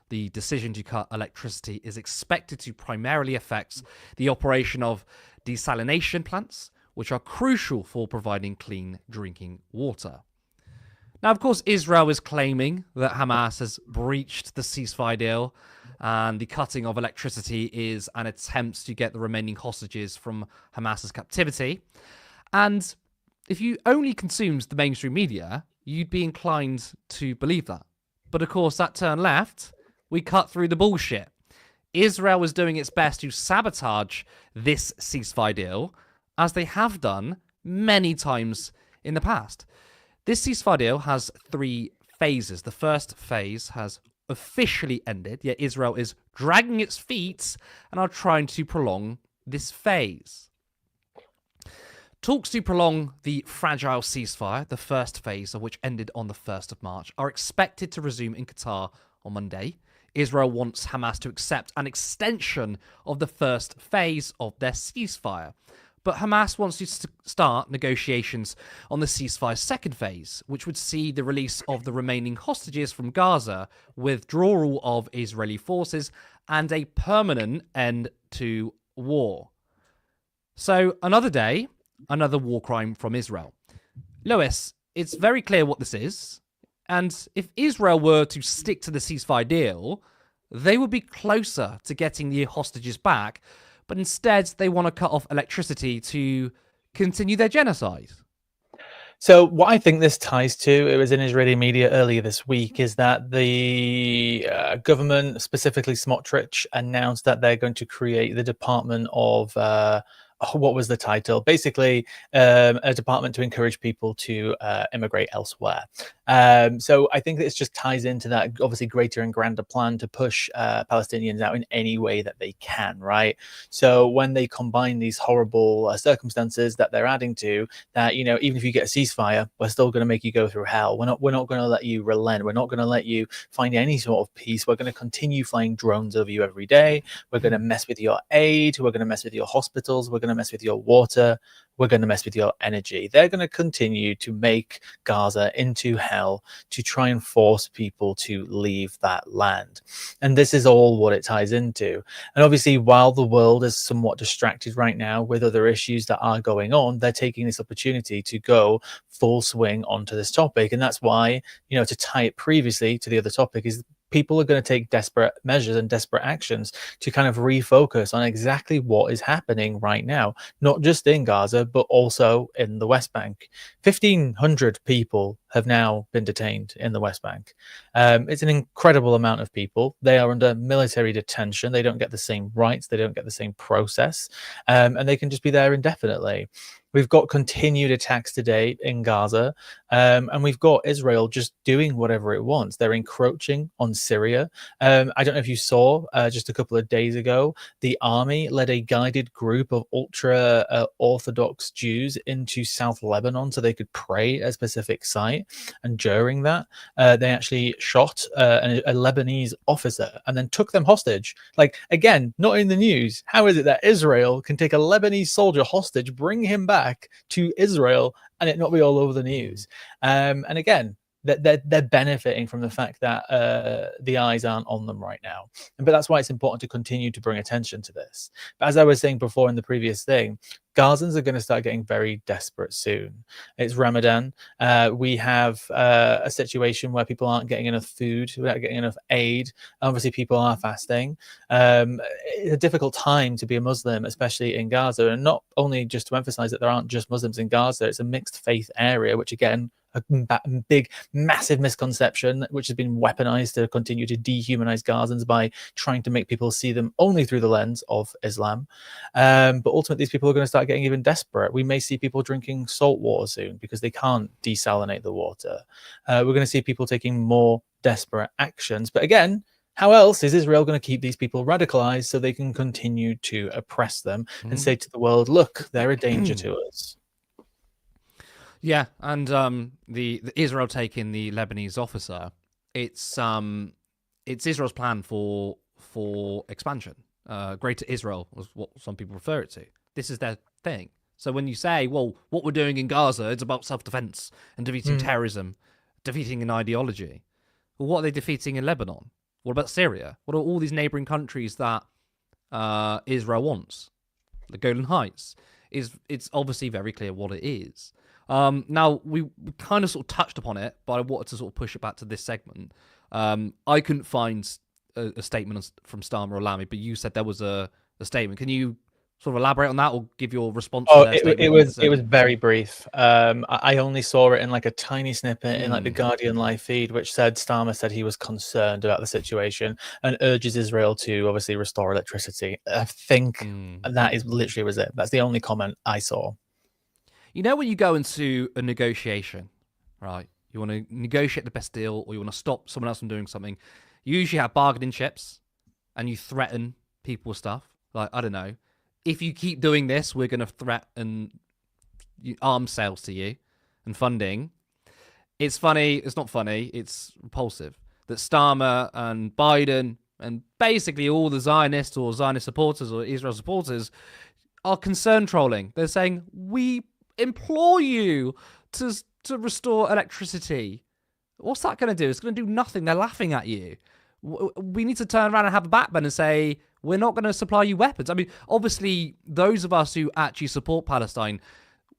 The decision to cut electricity is expected to primarily affect the operation of desalination plants, which are crucial for providing clean drinking water. Now, of course, Israel is claiming that Hamas has breached the ceasefire deal and the cutting of electricity is an attempt to get the remaining hostages from Hamas's captivity. And if you only consumed the mainstream media, you'd be inclined to believe that. But of course, at Turn Left, we cut through the bullshit. Israel is doing its best to sabotage this ceasefire deal, as they have done many times in the past. This ceasefire deal has 3 phases. The first phase has officially ended, yet Israel is dragging its feet and are trying to prolong this phase. Talks to prolong the fragile ceasefire, the first phase of which ended on the 1st of March, are expected to resume in Qatar on Monday. Israel wants Hamas to accept an extension of the first phase of their ceasefire. But Hamas wants to start negotiations on the ceasefire's second phase, which would see the release of the remaining hostages from Gaza, withdrawal of Israeli forces, and a permanent end to war. So another day, another war crime from Israel. Lewis, it's very clear what this is. And if Israel were to stick to the ceasefire deal, they would be closer to getting the hostages back. But instead, they want to cut off electricity to continue their genocide. So what I think this ties to, it was in Israeli media earlier this week, is that the government, specifically Smotrich, announced that they're going to create the Department of... what was the title? Basically, a department to encourage people to immigrate elsewhere. So I think this just ties into that obviously greater and grander plan to push Palestinians out in any way that they can, right? So when they combine these horrible circumstances that they're adding to that, you know, even if you get a ceasefire, we're still going to make you go through hell. We're not going to let you relent. We're not going to let you find any sort of peace. We're going to continue flying drones over you every day. We're going to mess with your aid. We're going to mess with your hospitals. We're going to mess with your water. We're going to mess with your energy. They're going to continue to make Gaza into hell to try and force people to leave that land. And this is all what it ties into. And obviously, while the world is somewhat distracted right now with other issues that are going on, they're taking this opportunity to go full swing onto this topic. And that's why, you know, to tie it previously to the other topic is people are going to take desperate measures and desperate actions to kind of refocus on exactly what is happening right now, not just in Gaza, but also in the West Bank. 1,500 people have now been detained in the West Bank. It's an incredible amount of people. They are under military detention. They don't get the same rights. They don't get the same process. And they can just be there indefinitely. We've got continued attacks today in Gaza, and we've got Israel just doing whatever it wants. They're encroaching on Syria. I don't know if you saw just a couple of days ago, the army led a guided group of ultra-Orthodox Jews into South Lebanon so they could pray at a specific site. And during that, they actually shot a Lebanese officer and then took them hostage. Like, again, not in the news. How is it that Israel can take a Lebanese soldier hostage, bring him back to Israel, and it not be all over the news? And again, they're benefiting from the fact that the eyes aren't on them right now. But that's why it's important to continue to bring attention to this. But as I was saying before in the previous thing, Gazans are going to start getting very desperate soon. It's Ramadan. We have a situation where people aren't getting enough food, without getting enough aid. Obviously, people are fasting. It's a difficult time to be a Muslim, especially in Gaza. And not only just to emphasize that there aren't just Muslims in Gaza, it's a mixed faith area, which again, a big, massive misconception, which has been weaponized to continue to dehumanize Gazans by trying to make people see them only through the lens of Islam. But ultimately, these people are going to start getting even desperate. We may see people drinking salt water soon because they can't desalinate the water. We're going to see people taking more desperate actions. But again, how else is Israel going to keep these people radicalized so they can continue to oppress them and say to the world, look, they're a danger to us? Yeah, and the Israel taking the Lebanese officer, it's Israel's plan for expansion. Greater Israel was what some people refer it to. This is their thing. So when you say, well, what we're doing in Gaza, it's about self-defense and defeating terrorism, defeating an ideology. Well, what are they defeating in Lebanon? What about Syria? What are all these neighboring countries that Israel wants? The Golan Heights. It's obviously very clear what it is. Now, we kind of sort of touched upon it, but I wanted to sort of push it back to this segment. I couldn't find a statement from Starmer or Lamy, but you said there was a statement. Can you sort of elaborate on that or give your response to their statement? It was very brief. I only saw it in like a tiny snippet in like the Guardian live feed, which said Starmer said he was concerned about the situation and urges Israel to obviously restore electricity. I think that is literally was it. That's the only comment I saw. You know, when you go into a negotiation, right? You want to negotiate the best deal or you want to stop someone else from doing something. You usually have bargaining chips and you threaten people with stuff. Like, I don't know, if you keep doing this, we're going to threaten arms sales to you and funding. It's funny. It's not funny. It's repulsive that Starmer and Biden and basically all the Zionists or Zionist supporters or Israel supporters are concern trolling. They're saying, we implore you to restore electricity. What's that going to do? It's going to do nothing. They're laughing at you. We need to turn around and have a backbone and say, we're not going to supply you weapons. I mean, obviously, those of us who actually support Palestine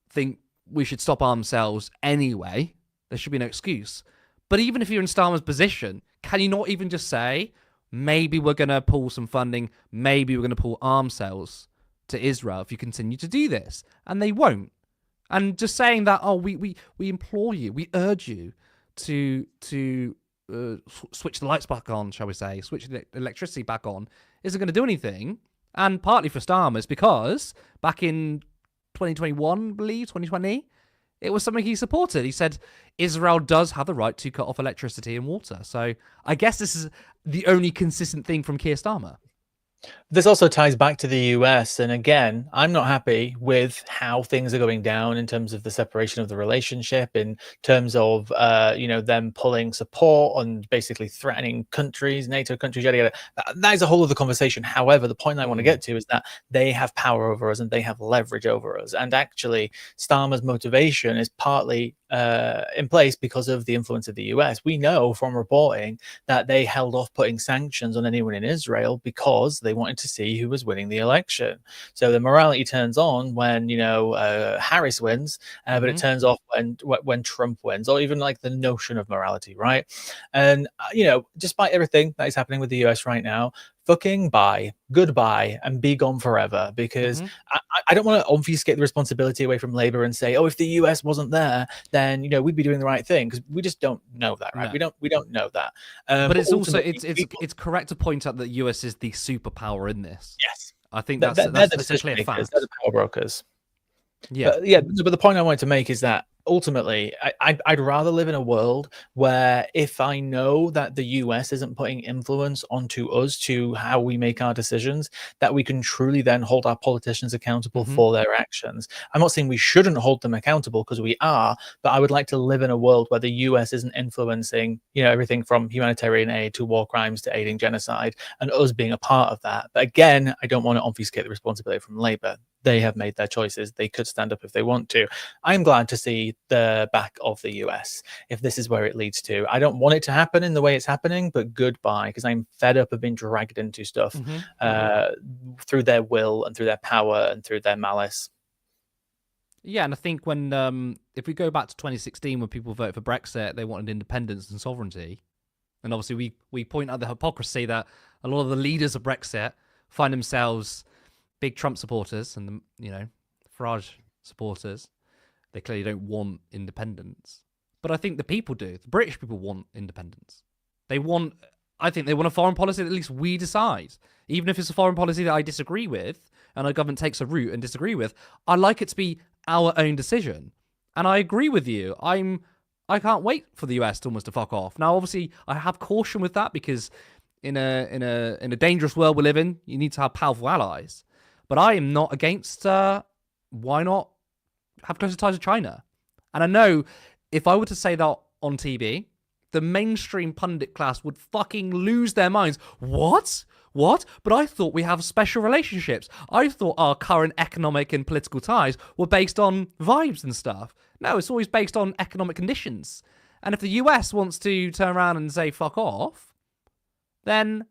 think we should stop arms sales anyway. There should be no excuse. But even if you're in Starmer's position, can you not even just say, maybe we're going to pull some funding, maybe we're going to pull arms sales to Israel if you continue to do this? And they won't. And just saying that, oh, we implore you, we urge you to switch the lights back on, shall we say, switch the electricity back on, isn't going to do anything. And partly for Starmer's because back in 2021, I believe, 2020, it was something he supported. He said Israel does have the right to cut off electricity and water. So I guess this is the only consistent thing from Keir Starmer. This also ties back to the US. And again, I'm not happy with how things are going down in terms of the separation of the relationship, in terms of, them pulling support and basically threatening countries, NATO countries, yada, yada. That is a whole other conversation. However, the point I want to get to is that they have power over us and they have leverage over us. And actually, Starmer's motivation is partly in place because of the influence of the US. We know from reporting that they held off putting sanctions on anyone in Israel because they wanted to see who was winning the election. So the morality turns on when Harris wins, but it turns off when Trump wins, or even like the notion of morality, right? And despite everything that is happening with the US right now, fucking bye, goodbye, and be gone forever. Because I don't want to obfuscate the responsibility away from Labour and say, oh, if the US wasn't there, then we'd be doing the right thing, because we just don't know that, right? No. We don't know that. But it's also it's correct to point out that the US is the superpower in this. Yes, I think that's essentially a fact. They're the power brokers. Yeah, but the point I wanted to make is that ultimately, I'd rather live in a world where if I know that the US isn't putting influence onto us to how we make our decisions, that we can truly then hold our politicians accountable for their actions. I'm not saying we shouldn't hold them accountable, because we are, but I would like to live in a world where the US isn't influencing, everything from humanitarian aid to war crimes to aiding genocide, and us being a part of that. But again, I don't want to obfuscate the responsibility from Labour. They have made their choices. They could stand up if they want to. I'm glad to see the back of the US if this is where it leads to. I don't want it to happen in the way it's happening, but goodbye, because I'm fed up of being dragged into stuff through their will and through their power and through their malice. Yeah, and I think when if we go back to 2016, when people voted for Brexit, they wanted independence and sovereignty. And obviously we point out the hypocrisy that a lot of the leaders of Brexit find themselves big Trump supporters and Farage supporters. They clearly don't want independence. But I think the people do. The British people want independence. I think they want a foreign policy that at least we decide. Even if it's a foreign policy that I disagree with and our government takes a route and disagree with, I like it to be our own decision. And I agree with you. I can't wait for the US to almost to fuck off. Now, obviously, I have caution with that, because in a dangerous world we live in, you need to have powerful allies. But I am not against why not have closer ties with China. And I know if I were to say that on TV, the mainstream pundit class would fucking lose their minds. What? But I thought we have special relationships. I thought our current economic and political ties were based on vibes and stuff. No, it's always based on economic conditions. And if the US wants to turn around and say fuck off, then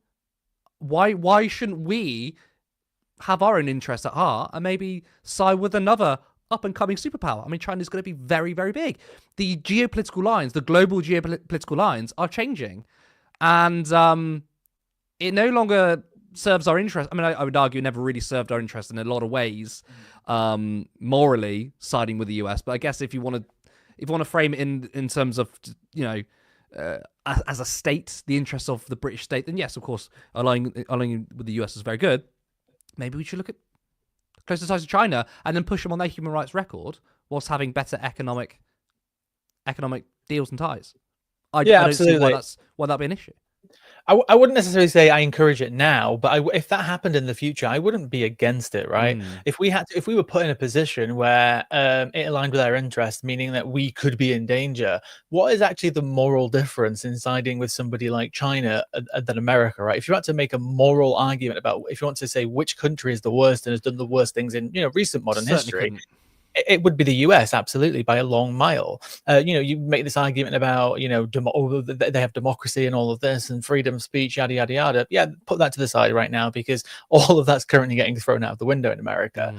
why shouldn't we have our own interests at heart and maybe side with another up-and-coming superpower? I mean, China's going to be very, very big. The geopolitical lines, the global geopolitical lines are changing. And it no longer serves our interest. I mean, I would argue it never really served our interest in a lot of ways, morally, siding with the US. But I guess if you want to frame it in terms of, as a state, the interests of the British state, then yes, of course, aligning with the US is very good. Maybe we should look at closer ties to China and then push them on their human rights record whilst having better economic deals and ties. I don't absolutely. see why that'd be an issue. I wouldn't necessarily say I encourage it now, but if that happened in the future, I wouldn't be against it, right? If we were put in a position where it aligned with our interests, meaning that we could be in danger, what is actually the moral difference in siding with somebody like China than America, right? If you had to make a moral argument about, if you want to say which country is the worst and has done the worst things in recent modern history, it would be the US, absolutely, by a long mile. You make this argument about, they have democracy and all of this and freedom of speech, yada, yada, yada. Yeah, put that to the side right now, because all of that's currently getting thrown out of the window in America.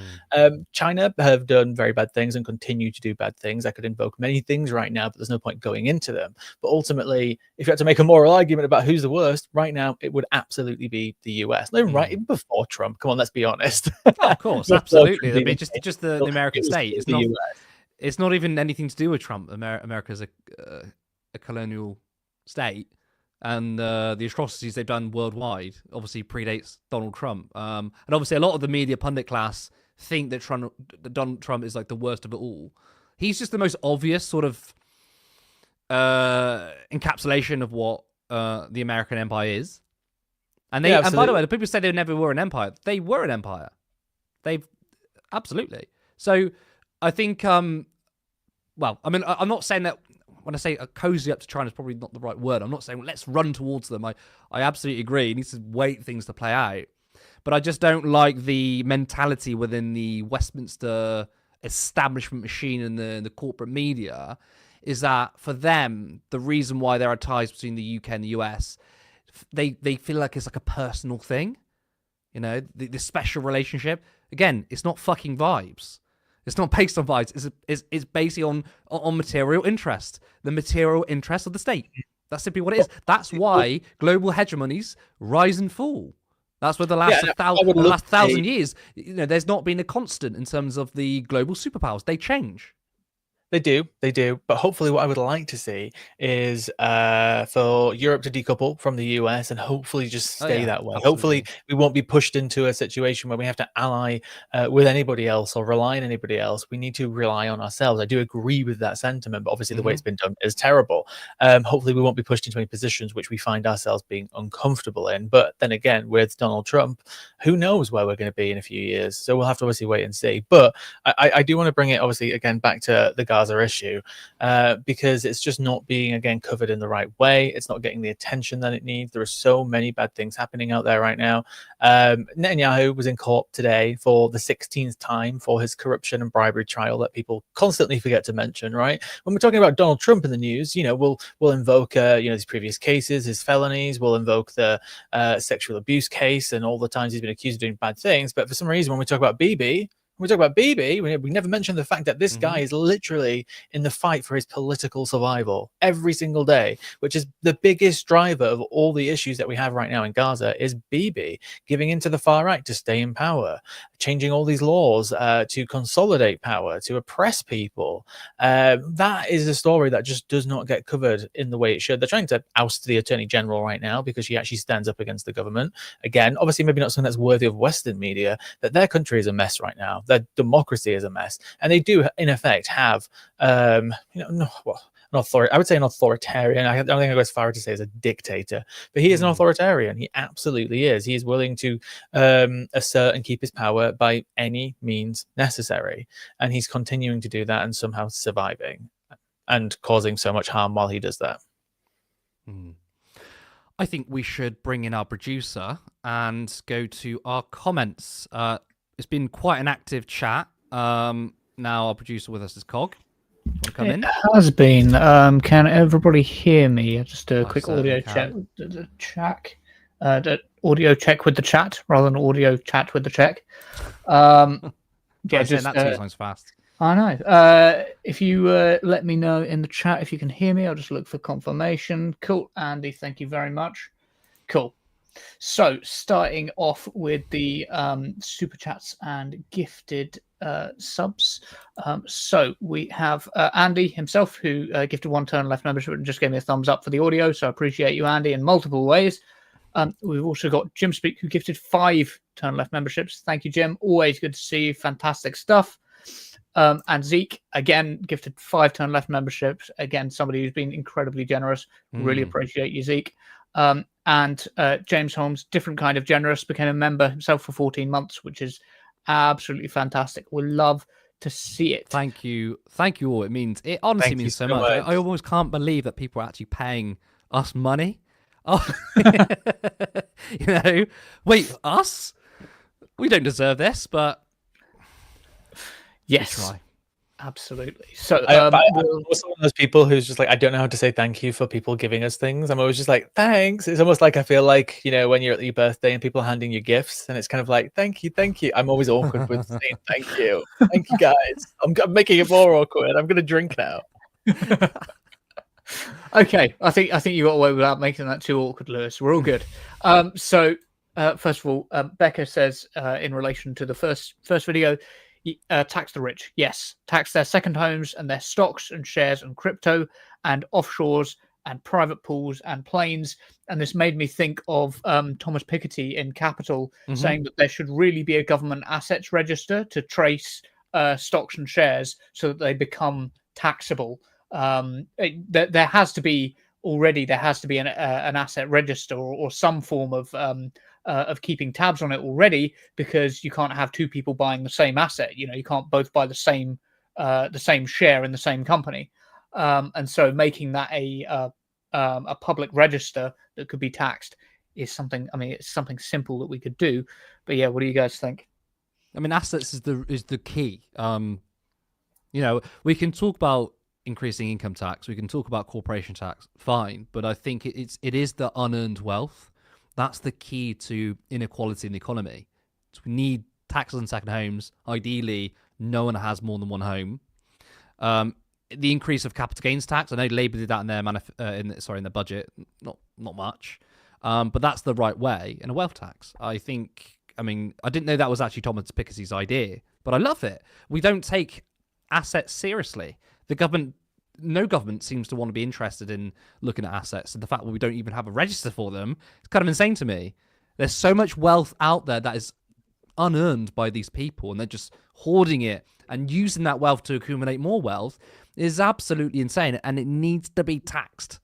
China have done very bad things and continue to do bad things. I could invoke many things right now, but there's no point going into them. But ultimately, if you had to make a moral argument about who's the worst, right now, it would absolutely be the US. No, right, even before Trump. Come on, let's be honest. Oh, of course, absolutely. I mean, just the American state. It's not even anything to do with Trump. America's a colonial state, and the atrocities they've done worldwide obviously predates Donald Trump. And obviously, a lot of the media pundit class think that Donald Trump is like the worst of it all. He's just the most obvious sort of encapsulation of what the American empire is. And they, and by the way, the people say they never were an empire. They were an empire. They've absolutely. So I think, well, I mean, I'm not saying that when I say cozy up to China is probably not the right word. I'm not saying let's run towards them. I absolutely agree. He needs to wait things to play out. But I just don't like the mentality within the Westminster establishment machine and the corporate media is that for them, the reason why there are ties between the UK and the US, they feel like it's like a personal thing. The special relationship. Again, it's not fucking vibes. It's not based on vibes. It's basically on material interest. The material interest of the state. That's simply what it is. That's why global hegemonies rise and fall. That's where the last last 1,000 years, there's not been a constant in terms of the global superpowers. They change. They do. But hopefully what I would like to see is for Europe to decouple from the US and hopefully just stay that way. Absolutely. Hopefully we won't be pushed into a situation where we have to ally with anybody else or rely on anybody else. We need to rely on ourselves. I do agree with that sentiment, but obviously the way it's been done is terrible. Hopefully we won't be pushed into any positions which we find ourselves being uncomfortable in. But then again, with Donald Trump, who knows where we're going to be in a few years. So we'll have to obviously wait and see. But I do want to bring it obviously again back to the Gaza issue because it's just not being again covered in the right way. It's not getting the attention that it needs. There are so many bad things happening out there right now. Netanyahu was in court today for the 16th time for his corruption and bribery trial that people constantly forget to mention, right? When we're talking about Donald Trump in the news, we'll invoke his previous cases, his felonies, we'll invoke the sexual abuse case and all the times he's been accused of doing bad things. But for some reason, when we talk about Bibi, we never mention the fact that this guy is literally in the fight for his political survival every single day, which is the biggest driver of all the issues that we have right now in Gaza is Bibi giving into the far right to stay in power, changing all these laws to consolidate power, to oppress people. That is a story that just does not get covered in the way it should. They're trying to oust the Attorney General right now because she actually stands up against the government. Again, obviously maybe not something that's worthy of Western media, but their country is a mess right now. Their democracy is a mess, and they do in effect have an authority. I would say an authoritarian. I don't think I go as far as to say as a dictator, but he is an authoritarian. He absolutely is. He is willing to assert and keep his power by any means necessary, and he's continuing to do that and somehow surviving and causing so much harm while he does that. I think we should bring in our producer and go to our comments. It's been quite an active chat. Now our producer with us is Cog. Want to come in? It has been. Can everybody hear me? Just a quick audio check. The audio check with the chat rather than audio chat with the check. Yeah, just that 2 times fast. I know. If you let me know in the chat if you can hear me, I'll just look for confirmation. Cool, Andy. Thank you very much. Cool. So, starting off with the super chats and gifted subs. So we have Andy himself, who gifted 1 turn left membership and just gave me a thumbs up for the audio. So I appreciate you, Andy, in multiple ways. We've also got Jim Speak, who gifted 5 turn left memberships. Thank you, Jim. Always good to see you. Fantastic stuff. And Zeke, again, gifted 5 turn left memberships. Again, somebody who's been incredibly generous. Really appreciate you, Zeke. And James Holmes, different kind of generous, became a member himself for 14 months, which is absolutely fantastic. We'd love to see it. Thank you all. It honestly means so much. I almost can't believe that people are actually paying us money. Oh, wait, us? We don't deserve this, but yes, try. Absolutely. So I'm also one of those people who's just like, I don't know how to say thank you for people giving us things. I'm always just like, thanks. It's almost like I feel like, when you're at your birthday and people are handing you gifts, and it's kind of like, thank you. I'm always awkward with saying thank you. Thank you, guys. I'm making it more awkward. I'm going to drink now. Okay, I think you got away without making that too awkward, Lewis. We're all good. So first of all, Becca says in relation to the first video, tax the rich. Yes, tax their second homes and their stocks and shares and crypto and offshores and private pools and planes. And this made me think of Thomas Piketty in Capital saying that there should really be a government assets register to trace stocks and shares so that they become taxable. There has to be an asset register or some form of keeping tabs on it already, because you can't have two people buying the same asset. You can't both buy the same share in the same company, and so making that a public register that could be taxed is something. It's something simple that we could do. But yeah, what do you guys think? Assets is the key. We can talk about increasing income tax, we can talk about corporation tax, fine, but I think it is the unearned wealth that's the key to inequality in the economy. So we need taxes on second homes. Ideally, no one has more than one home. The increase of capital gains tax, I know Labour did that in their in their budget, not much, but that's the right way. And a wealth tax, I think. I didn't know that was actually Thomas Piketty's idea, but I love it. We don't take assets seriously. No government seems to want to be interested in looking at assets, and the fact that we don't even have a register for them, it's kind of insane to me. There's so much wealth out there that is unearned by these people, and they're just hoarding it and using that wealth to accumulate more wealth is absolutely insane, and it needs to be taxed.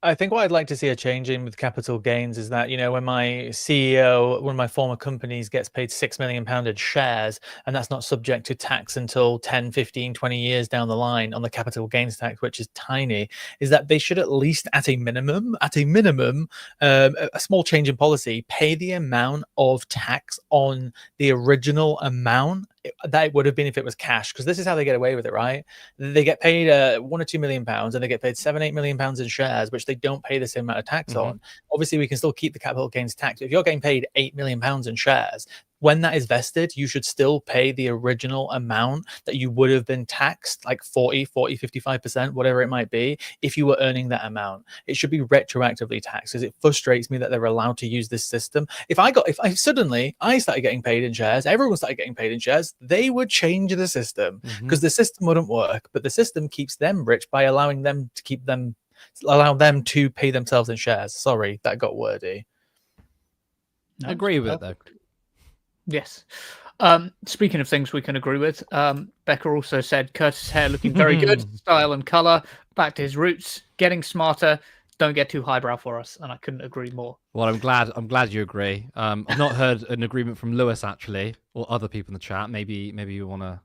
I think what I'd like to see a change in with capital gains is that, when my CEO, one of my former companies, gets paid £6 million in shares, and that's not subject to tax until 10, 15, 20 years down the line on the capital gains tax, which is tiny, is that they should at least, at a minimum, a small change in policy, pay the amount of tax on the original amount that it would have been if it was cash, because this is how they get away with it, right? They get paid £1 or £2 million, and they get paid £7-8 million in shares, which they don't pay the same amount of tax on. Obviously, we can still keep the capital gains tax. If you're getting paid £8 million in shares, when that is vested, you should still pay the original amount that you would have been taxed, like 40, 55%, whatever it might be, if you were earning that amount. It should be retroactively taxed, because it frustrates me that they're allowed to use this system. If suddenly I started getting paid in shares, everyone started getting paid in shares, they would change the system, because the system wouldn't work. But the system keeps them rich by allowing them to pay themselves in shares. Sorry, that got wordy. I agree with it though. Yes. Speaking of things we can agree with, Becca also said Curtis' hair looking very good, style and colour, back to his roots, getting smarter, don't get too highbrow for us, and I couldn't agree more. Well, I'm glad you agree. I've not heard an agreement from Lewis actually, or other people in the chat. Maybe you wanna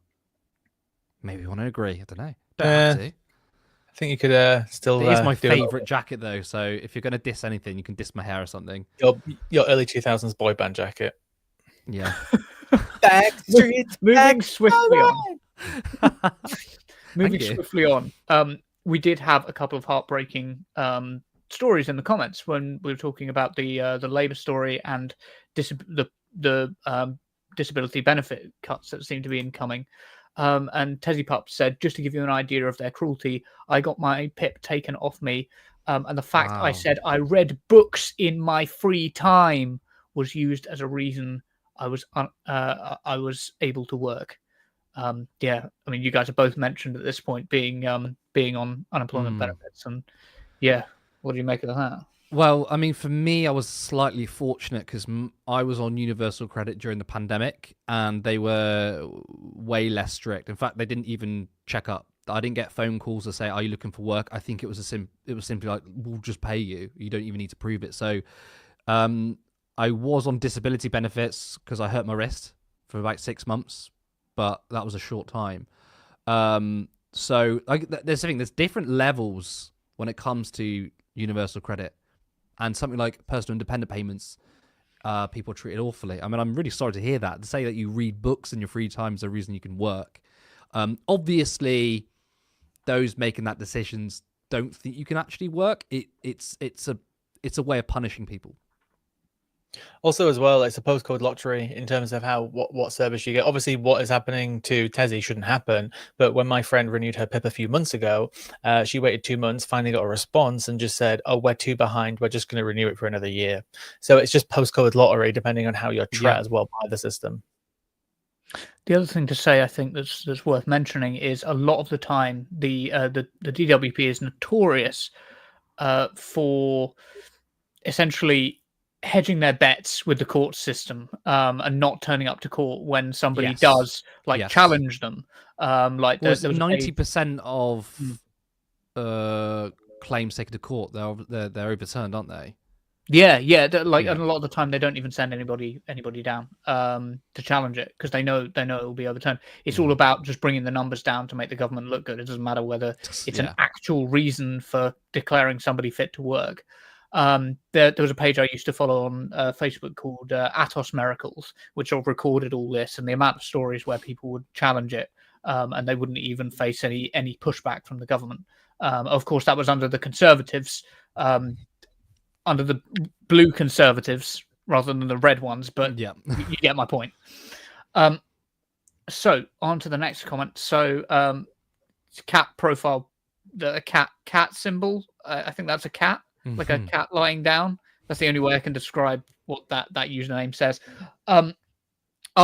agree. I don't know. Don't have to. I think you could still. It is my favourite jacket though, so if you're gonna diss anything, you can diss my hair or something. Your early 2000s boy band jacket. Yeah. Moving swiftly on. Moving swiftly on. We did have a couple of heartbreaking stories in the comments when we were talking about the Labour story and the disability benefit cuts that seem to be incoming. And Tezzy Pup said, just to give you an idea of their cruelty, I got my PIP taken off me, and the fact I said I read books in my free time was used as a reason I was able to work. You guys have both mentioned at this point being on unemployment benefits, and what do you make of that? Well, for me, I was slightly fortunate because I was on universal credit during the pandemic, and they were way less strict. In fact, they didn't even check up I didn't get phone calls to say, "Are you looking for work?" I think it was simply like, "We'll just pay you. You don't even need to prove it." So, I was on disability benefits because I hurt my wrist for about 6 months, but that was a short time. So like, there's different levels when it comes to universal credit, and something like personal independent payments. People are treated awfully. I mean, I'm really sorry to hear that. To say that you read books in your free time is the reason you can work. Obviously, those making that decisions don't think you can actually work. It's a way of punishing people. Also, as well, it's a postcode lottery in terms of what service you get. Obviously, what is happening to Tessie shouldn't happen. But when my friend renewed her PIP a few months ago, she waited 2 months, finally got a response, and just said, "Oh, we're too behind. We're just going to renew it for another year." So it's just postcode lottery, depending on how you're treated as well by the system. The other thing to say, I think that's worth mentioning, is a lot of the time the DWP is notorious for essentially hedging their bets with the court system, and not turning up to court when somebody does challenge them. Like was 90% of claims taken to court, they're overturned, aren't they? Yeah. And a lot of the time they don't even send anybody down to challenge it, because they know it will be overturned. It's all about just bringing the numbers down to make the government look good. It doesn't matter whether it's an actual reason for declaring somebody fit to work. There was a page I used to follow on Facebook called Atos Miracles, which sort of recorded all this and the amount of stories where people would challenge it, and they wouldn't even face any pushback from the government. Of course, that was under the Conservatives, under the blue Conservatives rather than the red ones, but you get my point. So on to the next comment. So cat profile, the cat symbol. I think that's a cat. Like a cat lying down. That's the only way I can describe what that username says. Are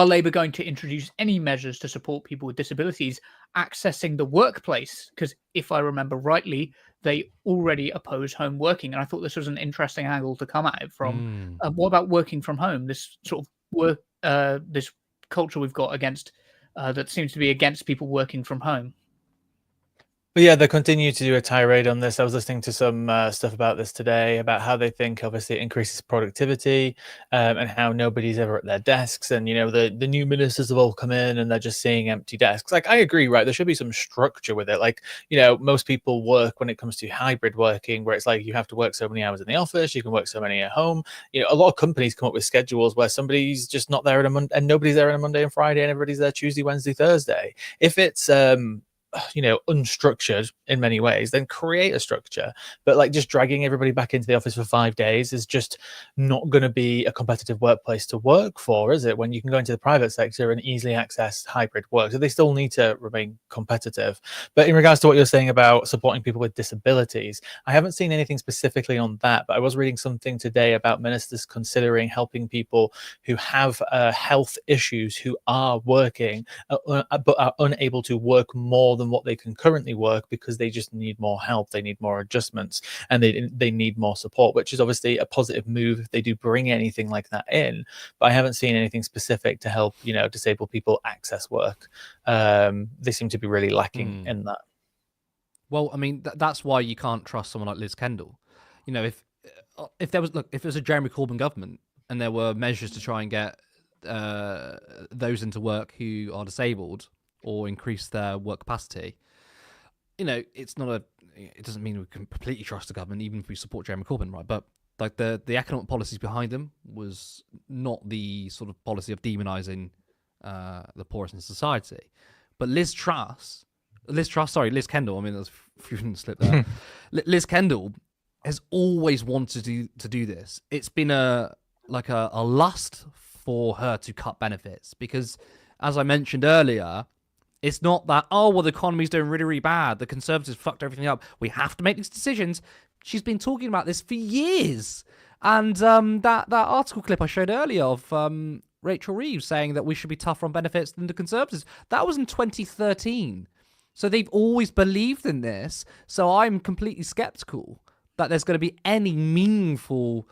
Labour going to introduce any measures to support people with disabilities accessing the workplace? Because if I remember rightly, they already oppose home working. And I thought this was an interesting angle to come at it from. What about working from home? This sort of work, this culture we've got against, that seems to be against people working from home. But yeah, they continue to do a tirade on this. I was listening to some stuff about this today, about how they think obviously it increases productivity, and how nobody's ever at their desks. And, you know, the new ministers have all come in and they're just seeing empty desks. Like, I agree, right? There should be some structure with it. Like, you know, most people work when it comes to hybrid working, where it's like you have to work so many hours in the office, you can work so many at home. You know, a lot of companies come up with schedules where somebody's just not there on a Monday and nobody's there on a Monday and Friday and everybody's there Tuesday, Wednesday, Thursday. If it's you know, unstructured in many ways, then create a structure. But like just dragging everybody back into the office for 5 days is just not going to be a competitive workplace to work for, is it? When you can go into the private sector and easily access hybrid work. So they still need to remain competitive. But in regards to what you're saying about supporting people with disabilities, I haven't seen anything specifically on that, but I was reading something today about ministers considering helping people who have health issues, who are working but are unable to work more than what they can currently work, because they just need more help, they need more adjustments, and they need more support, which is obviously a positive move if they do bring anything like that in. But I haven't seen anything specific to help, you know, disabled people access work. They seem to be really lacking in that. Well, I mean, that's why you can't trust someone like Liz Kendall. You know, if there was, look, if it was a Jeremy Corbyn government and there were measures to try and get those into work who are disabled, or increase their work capacity, you know, it doesn't mean we can completely trust the government, even if we support Jeremy Corbyn, right? But like the economic policies behind them was not the sort of policy of demonizing the poorest in society. But Liz Kendall, I mean, there's a few slip there. Liz Kendall has always wanted to do this. It's been a lust for her to cut benefits, because, as I mentioned earlier, it's not that, oh, well, the economy's doing really, really bad, the Conservatives fucked everything up, we have to make these decisions. She's been talking about this for years. And that article clip I showed earlier of Rachel Reeves saying that we should be tougher on benefits than the Conservatives, that was in 2013. So they've always believed in this. So I'm completely skeptical that there's going to be any meaningful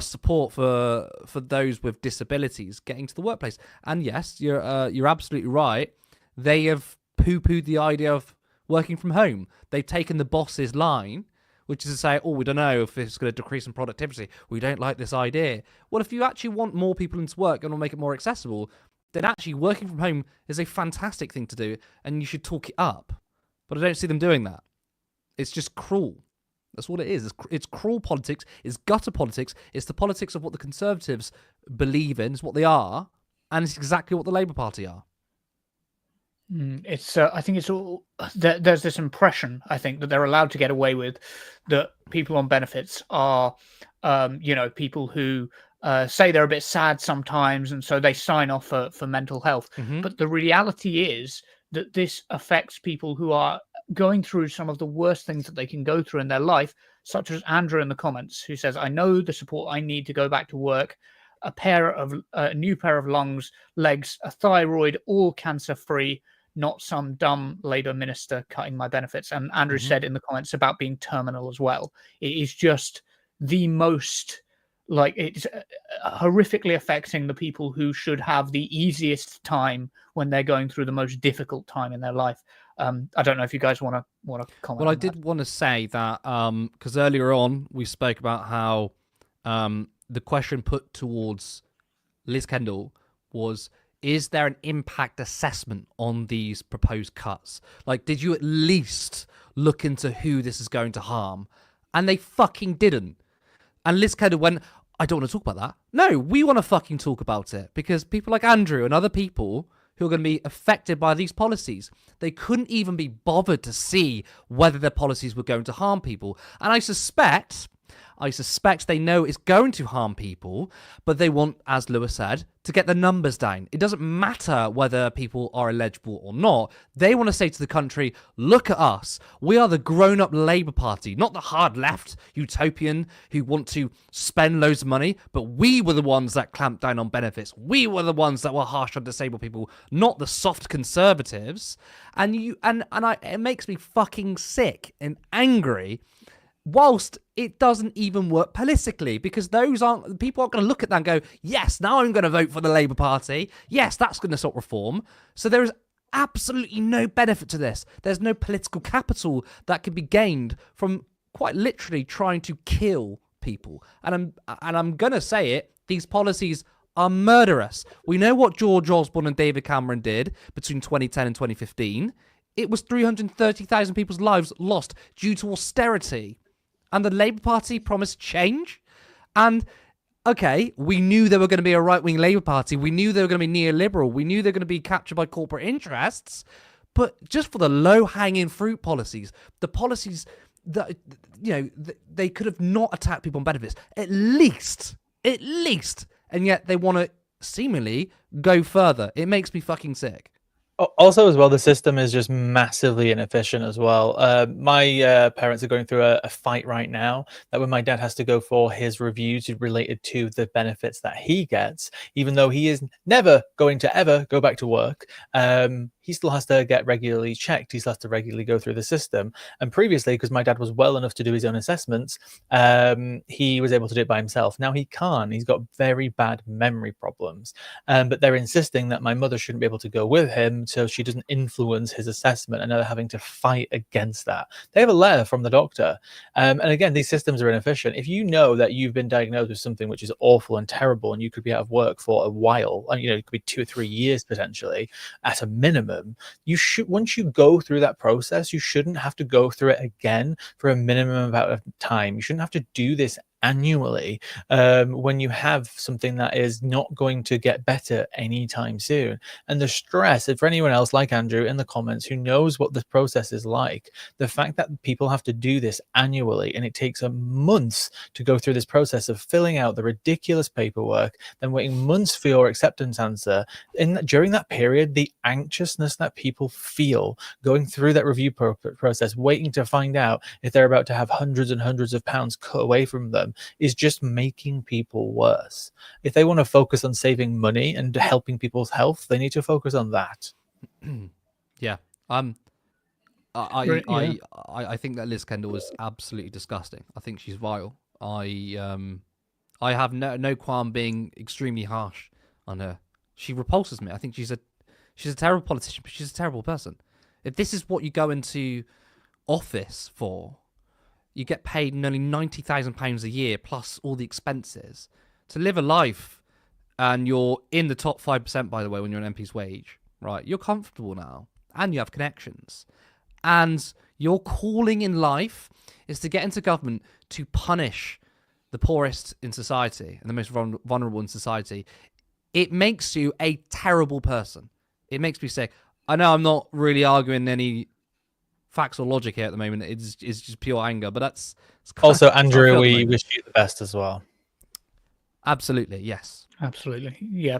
support for those with disabilities getting to the workplace. And yes, you're absolutely right. They have poo-pooed the idea of working from home. They've taken the boss's line, which is to say, oh, we don't know if it's going to decrease in productivity. We don't like this idea. Well, if you actually want more people into work and will make it more accessible, then actually working from home is a fantastic thing to do, and you should talk it up. But I don't see them doing that. It's just cruel. That's what it is. It's cruel politics. It's gutter politics. It's the politics of what the Conservatives believe in. It's what they are. And it's exactly what the Labour Party are. It's. I think it's all. There's this impression, I think, that they're allowed to get away with, that people on benefits are, people who say they're a bit sad sometimes, and so they sign off for mental health. But the reality is that this affects people who are going through some of the worst things that they can go through in their life, such as Andrew in the comments, who says, I know the support I need to go back to work, a new pair of lungs, legs, a thyroid, all cancer-free, not some dumb Labour minister cutting my benefits. And Andrew said in the comments about being terminal as well. It is just the most, it's horrifically affecting the people who should have the easiest time when they're going through the most difficult time in their life. I don't know if you guys want to comment. Well, I did want to say that because earlier on we spoke about how the question put towards Liz Kendall was, is there an impact assessment on these proposed cuts? Like, did you at least look into who this is going to harm? And they fucking didn't. And Liz Kendall went, I don't want to talk about that. No, we want to fucking talk about it, because people like Andrew and other people who are going to be affected by these policies, they couldn't even be bothered to see whether their policies were going to harm people. And I suspect they know it's going to harm people, but they want, as Lewis said, to get the numbers down. It doesn't matter whether people are eligible or not. They want to say to the country, look at us. We are the grown-up Labour Party, not the hard left utopian who want to spend loads of money, but we were the ones that clamped down on benefits. We were the ones that were harsh on disabled people, not the soft Conservatives. And it makes me fucking sick and angry, whilst it doesn't even work politically, because people aren't going to look at that and go, yes, now I'm going to vote for the Labour Party. Yes, that's going to stop reform. So there is absolutely no benefit to this. There's no political capital that can be gained from quite literally trying to kill people. And I'm going to say it, these policies are murderous. We know what George Osborne and David Cameron did between 2010 and 2015. It was 330,000 people's lives lost due to austerity. And the Labour Party promised change. And, okay, we knew there were going to be a right-wing Labour Party. We knew they were going to be neoliberal. We knew they were going to be captured by corporate interests. But just for the low-hanging fruit policies, the policies that, they could have not attacked people on benefits. At least. And yet they want to seemingly go further. It makes me fucking sick. Also, as well, the system is just massively inefficient as well. My parents are going through a fight right now that when my dad has to go for his reviews related to the benefits that he gets, even though he is never going to ever go back to work, he still has to get regularly checked. He still has to regularly go through the system. And previously, because my dad was well enough to do his own assessments, he was able to do it by himself. Now he can't. He's got very bad memory problems. But they're insisting that my mother shouldn't be able to go with him so she doesn't influence his assessment, and they're having to fight against that. They have a letter from the doctor. And again, these systems are inefficient. If you know that you've been diagnosed with something which is awful and terrible, and you could be out of work for a while, and it could be 2 or 3 years potentially at a minimum, you should, once you go through that process, you shouldn't have to go through it again for a minimum amount of time. You shouldn't have to do this annually when you have something that is not going to get better anytime soon. And the stress, and for anyone else like Andrew in the comments who knows what this process is like, the fact that people have to do this annually and it takes months to go through this process of filling out the ridiculous paperwork, then waiting months for your acceptance answer, during that period, the anxiousness that people feel going through that review process, waiting to find out if they're about to have hundreds and hundreds of pounds cut away from them, is just making people worse. If they want to focus on saving money and helping people's health, they need to focus on that. Yeah. I think that Liz Kendall was absolutely disgusting. I think she's vile. I have no qualm being extremely harsh on her. She repulses me. I think she's a terrible politician, but she's a terrible person. If this is what you go into office for, you get paid nearly £90,000 a year plus all the expenses to live a life, and you're in the top 5%, by the way, when you're an MP's wage, right? You're comfortable now, and you have connections, and your calling in life is to get into government to punish the poorest in society and the most vulnerable in society. It makes you a terrible person. It makes me sick. I know I'm not really arguing any facts or logic here at the moment. It's just pure anger, but that's also, Andrew, we wish you the best as well. Absolutely, yes. Absolutely, yeah.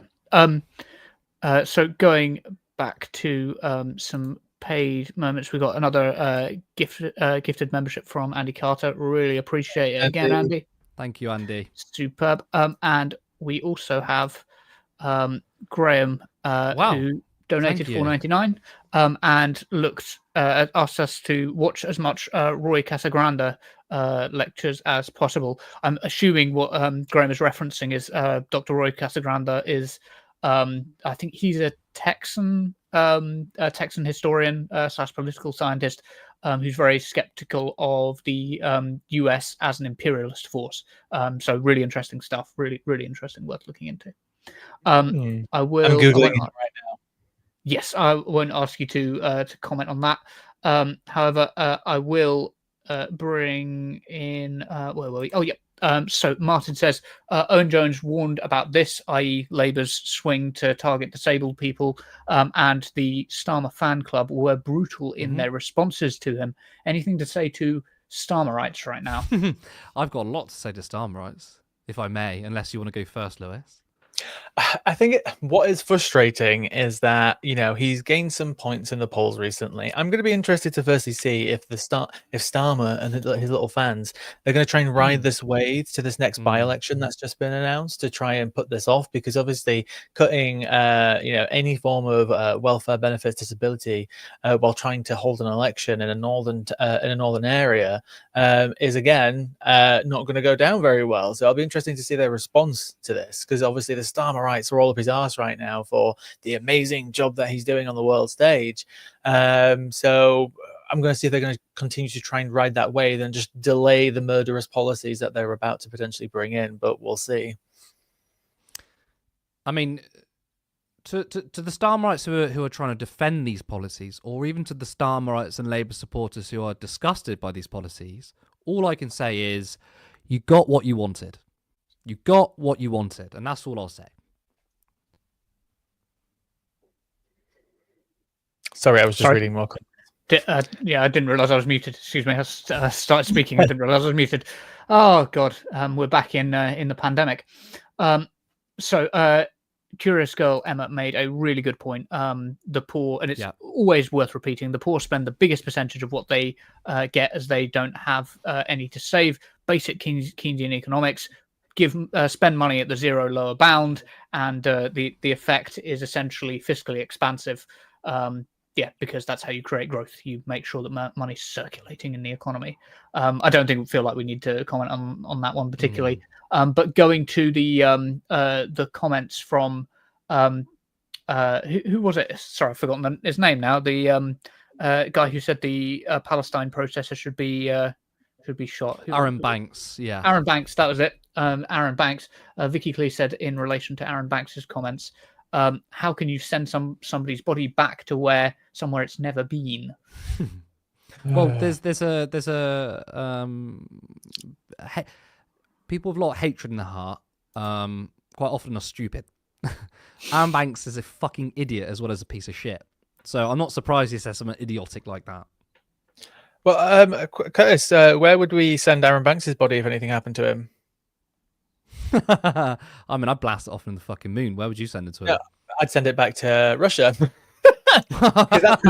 So going back to some paid moments, we got another gifted membership from Andy Carter. Really appreciate it again, Andy. Thank you, Andy. Superb. And we also have Graham, who donated $4.99 and asked us to watch as much Roy Casagrande lectures as possible. I'm assuming what Graham is referencing is Dr. Roy Casagrande is, I think he's a Texan historian / political scientist who's very skeptical of the US as an imperialist force. So really interesting stuff. Really, really interesting, worth looking into. I will. I'm googling it right now. Yes, I won't ask you to comment on that. However, I will bring in. Where were we? Oh, yeah. So Martin says Owen Jones warned about this, i.e., Labour's swing to target disabled people, and the Starmer fan club were brutal in their responses to him. Anything to say to Starmerites right now? I've got a lot to say to Starmerites, if I may, unless you want to go first, Lewis. I think what is frustrating is that, you know, he's gained some points in the polls recently. I'm going to be interested to firstly see if Starmer and his little fans are going to try and ride this wave to this next by-election that's just been announced to try and put this off, because obviously cutting any form of welfare benefits, disability, while trying to hold an election in a northern area is again not going to go down very well. So it'll be interesting to see their response to this, because obviously the Starmerites are all up his arse right now for the amazing job that he's doing on the world stage. So I'm going to see if they're going to continue to try and ride that wave and just delay the murderous policies that they're about to potentially bring in, but we'll see. I mean, to the Starmerites who are trying to defend these policies, or even to the Starmerites and Labour supporters who are disgusted by these policies, all I can say is you got what you wanted. You got what you wanted, and that's all I'll say. Sorry, I was just reading more. Yeah, I didn't realize I was muted. Excuse me. I started speaking. I didn't realize I was muted. Oh God, we're back in the pandemic. So Curious Girl Emma made a really good point. The poor, and it's always worth repeating, the poor spend the biggest percentage of what they get, as they don't have any to save. Basic Keynesian economics. Spend money at the zero lower bound, and the effect is essentially fiscally expansive. Because that's how you create growth. You make sure that money's circulating in the economy. I don't feel like we need to comment on that one particularly. But going to the comments from who was it? Sorry, I've forgotten his name now. The guy who said the Palestine protester should be shot. Aaron Banks, yeah. Aaron Banks, that was it. Aaron Banks. Vicky Clee said in relation to Aaron Banks's comments, how can you send somebody's body back to somewhere it's never been? Well, there's people with a lot of hatred in their heart. Quite often are stupid. Aaron Banks is a fucking idiot as well as a piece of shit. So I'm not surprised he says something idiotic like that. Well, Curtis, where would we send Aaron Banks's body if anything happened to him? I mean, I'd blast it off in the fucking moon. Where would you send it to? I'd send it back to Russia. Because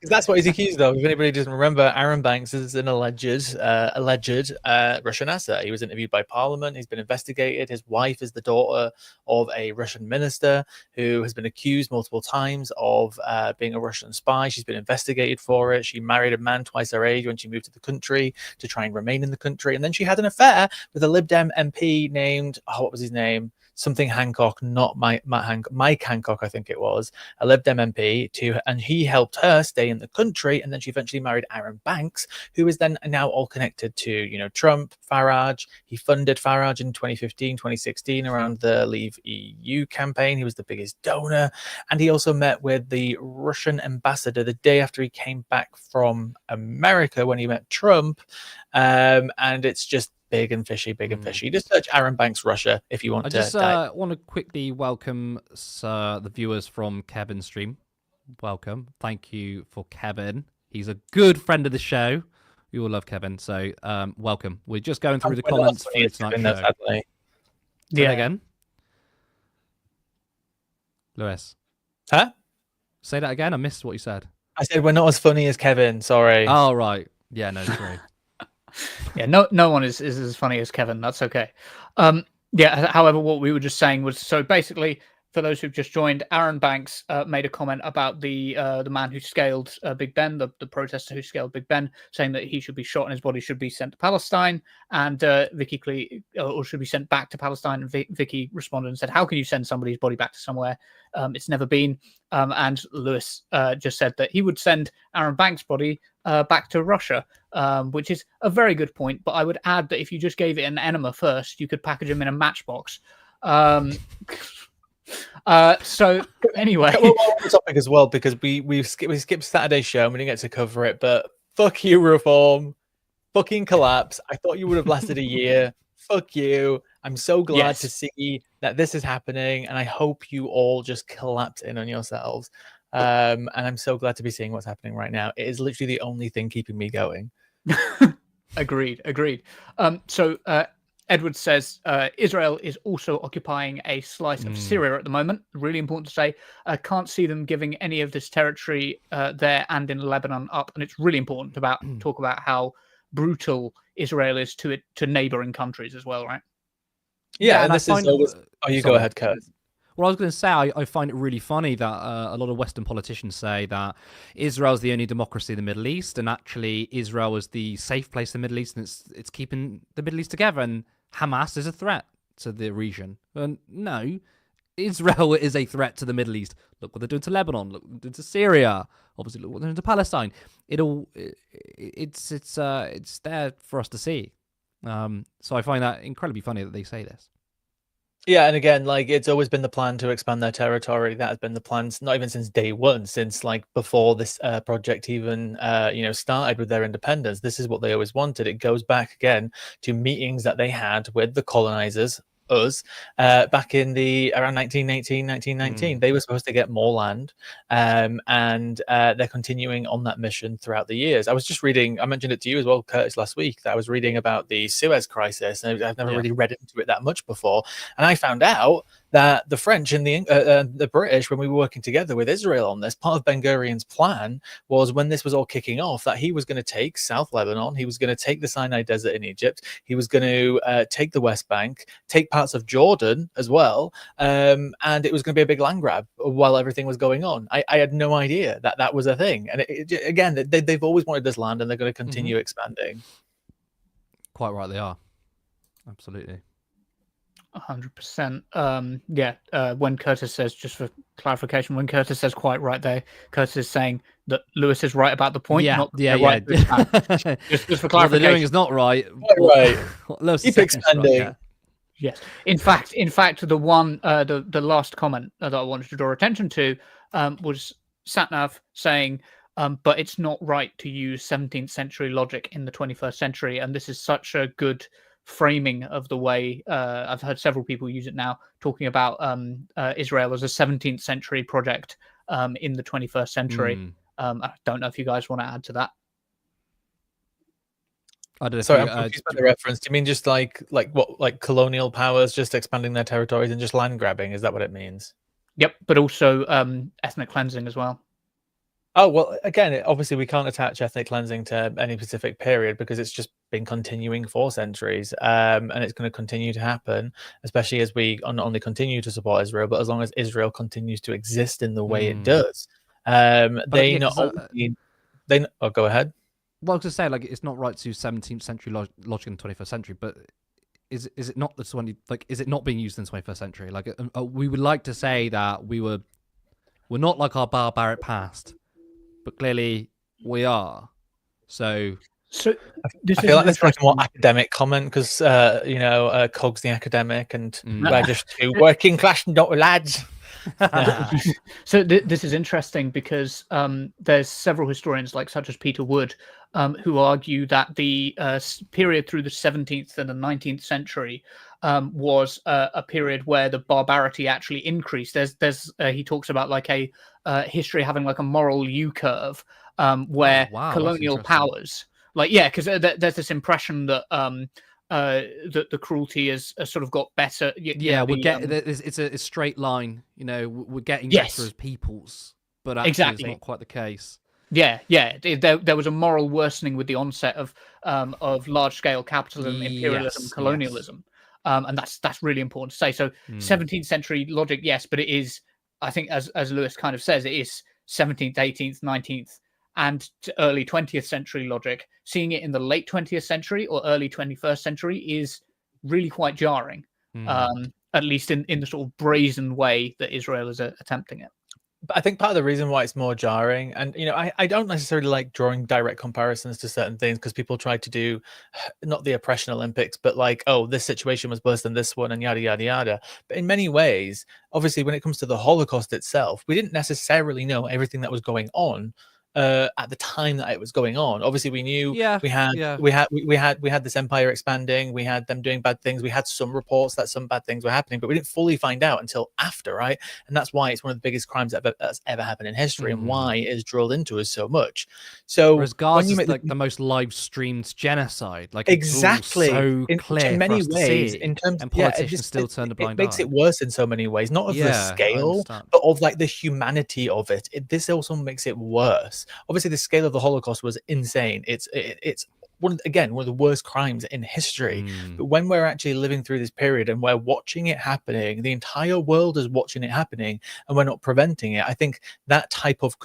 that's what he's accused of. If anybody doesn't remember, Aaron Banks is an alleged Russian asset. He was interviewed by Parliament. He's been investigated. His wife is the daughter of a Russian minister who has been accused multiple times of being a Russian spy. She's been investigated for it. She married a man twice her age when she moved to the country to try and remain in the country. And then she had an affair with a Lib Dem MP named, what was his name? something Hancock, not Mike Hancock, I think it was, a Lib Dem MP, and he helped her stay in the country, and then she eventually married Aaron Banks, who is then now all connected to, Trump, Farage. He funded Farage in 2015, 2016 around the Leave EU campaign. He was the biggest donor, and he also met with the Russian ambassador the day after he came back from America when he met Trump, and it's just big and fishy, big and fishy. Just search Aaron Banks Russia if you want to. I just want to quickly welcome the viewers from Kevin's stream. Welcome. Thank you for Kevin. He's a good friend of the show. We all love Kevin, so welcome. We're just going through the comments for tonight's show. Say that again. Lewis. Huh? Say that again. I missed what you said. I said we're not as funny as Kevin. Sorry. Oh, right. Yeah, no, sorry. Yeah, no one is as funny as Kevin. That's okay. However, what we were just saying was, so basically, for those who've just joined, Aaron Banks made a comment about the man who scaled Big Ben, the protester who scaled Big Ben, saying that he should be shot and his body should be sent to Palestine, and Vicky or should be sent back to Palestine. And Vicky responded and said, "How can you send somebody's body back to somewhere it's never been?" And Lewis just said that he would send Aaron Banks' body back to Russia, which is a very good point. But I would add that if you just gave it an enema first, you could package him in a matchbox. So anyway, we're on the topic as well, because we skipped Saturday's show and we didn't get to cover it. But fuck you, reform, fucking collapse. I thought you would have lasted a year. Fuck you. I'm so glad to see that this is happening, and I hope you all just collapse in on yourselves. And I'm so glad to be seeing what's happening right now. It is literally the only thing keeping me going. Agreed. So Edward says Israel is also occupying a slice of Syria at the moment. Really important to say. I can't see them giving any of this territory there and in Lebanon up. And it's really important to talk about how brutal Israel is to neighboring countries as well, right? Yeah, and this is always... Oh, you go ahead, Kurt. Well, I was going to say, I find it really funny that a lot of Western politicians say that Israel is the only democracy in the Middle East, and actually Israel is the safe place in the Middle East, and it's keeping the Middle East together, and Hamas is a threat to the region. And no, Israel is a threat to the Middle East. Look what they're doing to Lebanon. Look what they're doing to Syria. Obviously, look what they're doing to Palestine. It's there for us to see. So I find that incredibly funny that they say this. Yeah, and again, it's always been the plan to expand their territory. That has been the plan, not even since day one, since before this project even started with their independence. This is what they always wanted. It goes back again to meetings that they had with the colonizers, us, back in around 1918, 1919. They were supposed to get more land, and they're continuing on that mission throughout the years. I was just reading, I mentioned it to you as well, Curtis, last week, that I was reading about the Suez Crisis, and I've never really read into it that much before, and I found out that the French and the British, when we were working together with Israel on this, part of Ben Gurion's plan was, when this was all kicking off, that he was going to take South Lebanon, he was going to take the Sinai Desert in Egypt, he was going to take the West Bank, take parts of Jordan as well, and it was going to be a big land grab while everything was going on. I had no idea that was a thing. And again, they've always wanted this land, and they're going to continue expanding. Quite right, they are. Absolutely. 100%. When Curtis says, just for clarification, when Curtis says quite right there, Curtis is saying that Lewis is right about the point. Right just for clarification. What they're doing is not right. Right. Keep expanding. Right, yes. In fact, the last comment that I wanted to draw attention to was Satnav saying, but it's not right to use 17th century logic in the 21st century. And this is such a good framing of the way I've heard several people use it now, talking about Israel as a 17th century project in the 21st century. I don't know if you guys want to add to that. I don't know. Sorry, I'm confused by the reference. Do you mean just like colonial powers just expanding their territories and just land grabbing? Is that what it means? Yep, but also ethnic cleansing as well. Oh, well, again, obviously we can't attach ethnic cleansing to any specific period, because it's just been continuing for centuries, and it's going to continue to happen, especially as we not only continue to support Israel, but as long as Israel continues to exist in the way it does. Oh, go ahead. Well, I was going to say, it's not right to use 17th century logic in the 21st century, but is it not the 20? Like, is it not being used in the 21st century? Like, we would like to say that we're not like our barbaric past, but clearly we are. So I feel like this is like a more academic comment because Cog's the academic and we're just two working class lads. So this is interesting because there's several historians, like such as Peter Wood, who argue that the period through the 17th and the 19th century was a period where the barbarity actually increased. He talks about like a history having like a moral U curve where colonial powers, because there's this impression that that the cruelty has sort of got better. It's a straight line. We're getting better as peoples, but actually it's not quite the case. There was a moral worsening with the onset of large scale capitalism, imperialism, colonialism, and that's really important to say. So 17th century logic, yes, but it is, I think, as Lewis kind of says, it is 17th, 18th, 19th. And early 20th century logic. Seeing it in the late 20th century or early 21st century is really quite jarring, at least in the sort of brazen way that Israel is attempting it. But I think part of the reason why it's more jarring, and I don't necessarily like drawing direct comparisons to certain things because people try to do not the oppression Olympics, but like, oh, this situation was worse than this one and yada, yada, yada. But in many ways, obviously, when it comes to the Holocaust itself, we didn't necessarily know everything that was going on at the time that it was going on. Obviously we knew we had this empire expanding, we had them doing bad things, we had some reports that some bad things were happening, but we didn't fully find out until after, right? And that's why it's one of the biggest crimes that's ever happened in history and why it is drilled into us so much. So whereas Gaza is like the most live streamed genocide, like exactly, it's all so clear in many for us ways, to see, in terms, and politicians still turn a blind eye. It makes it worse in so many ways, not of the scale, but of like the humanity of it. This also makes it worse. Obviously, the scale of the Holocaust was insane. It's one of the worst crimes in history. But when we're actually living through this period and we're watching it happening, the entire world is watching it happening, and we're not preventing it. I think that type of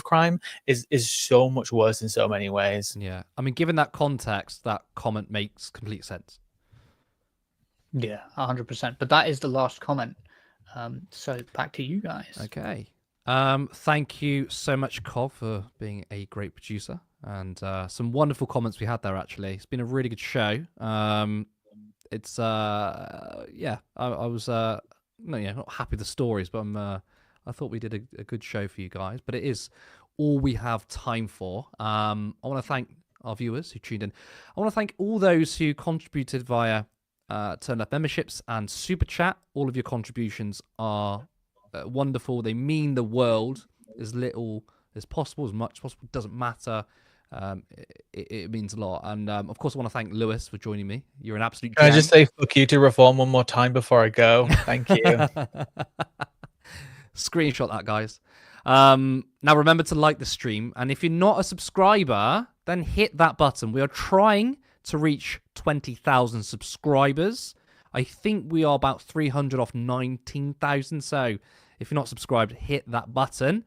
crime is so much worse in so many ways. Yeah, I mean, given that context, that comment makes complete sense. Yeah, 100%. But that is the last comment. So back to you guys. Okay. Thank you so much, Cov, for being a great producer, and some wonderful comments we had there. Actually, it's been a really good show. I was not happy with the stories, but I thought we did a good show for you guys. But it is all we have time for. I want to thank our viewers who tuned in. I want to thank all those who contributed via Turn Left memberships and Super Chat. All of your contributions are wonderful. They mean the world. As little as possible, as much as possible, doesn't matter. It means a lot. And of course, I want to thank Lewis for joining me. You're an absolute gem. Can I just say fuck you to Reform one more time before I go? Thank you. Screenshot that, guys. Now remember to like the stream, and if you're not a subscriber, then hit that button. We are trying to reach 20,000 subscribers. I think we are about 300 off 19,000. So if you're not subscribed, hit that button.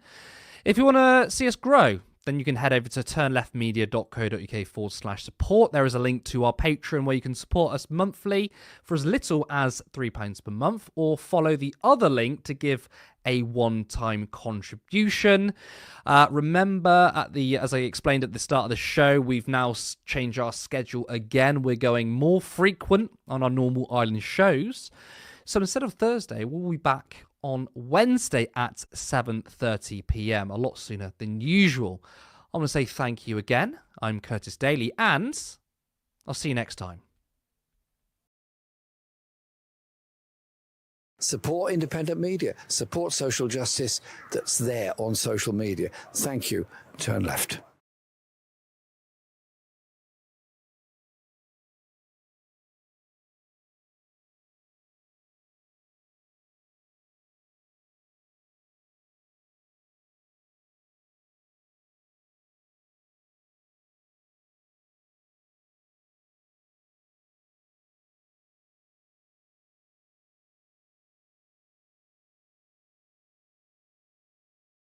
If you want to see us grow, then you can head over to turnleftmedia.co.uk/support. There is a link to our Patreon where you can support us monthly for as little as £3 per month, or follow the other link to give a one-time contribution. Remember, as I explained at the start of the show, we've now changed our schedule again. We're going more frequent on our normal island shows. So instead of Thursday, we'll be back on Wednesday at 7:30 p.m, a lot sooner than usual. I want to say thank you again. I'm Curtis Daly, and I'll see you next time. Support independent media. Support social justice that's there on social media. Thank you. Turn left.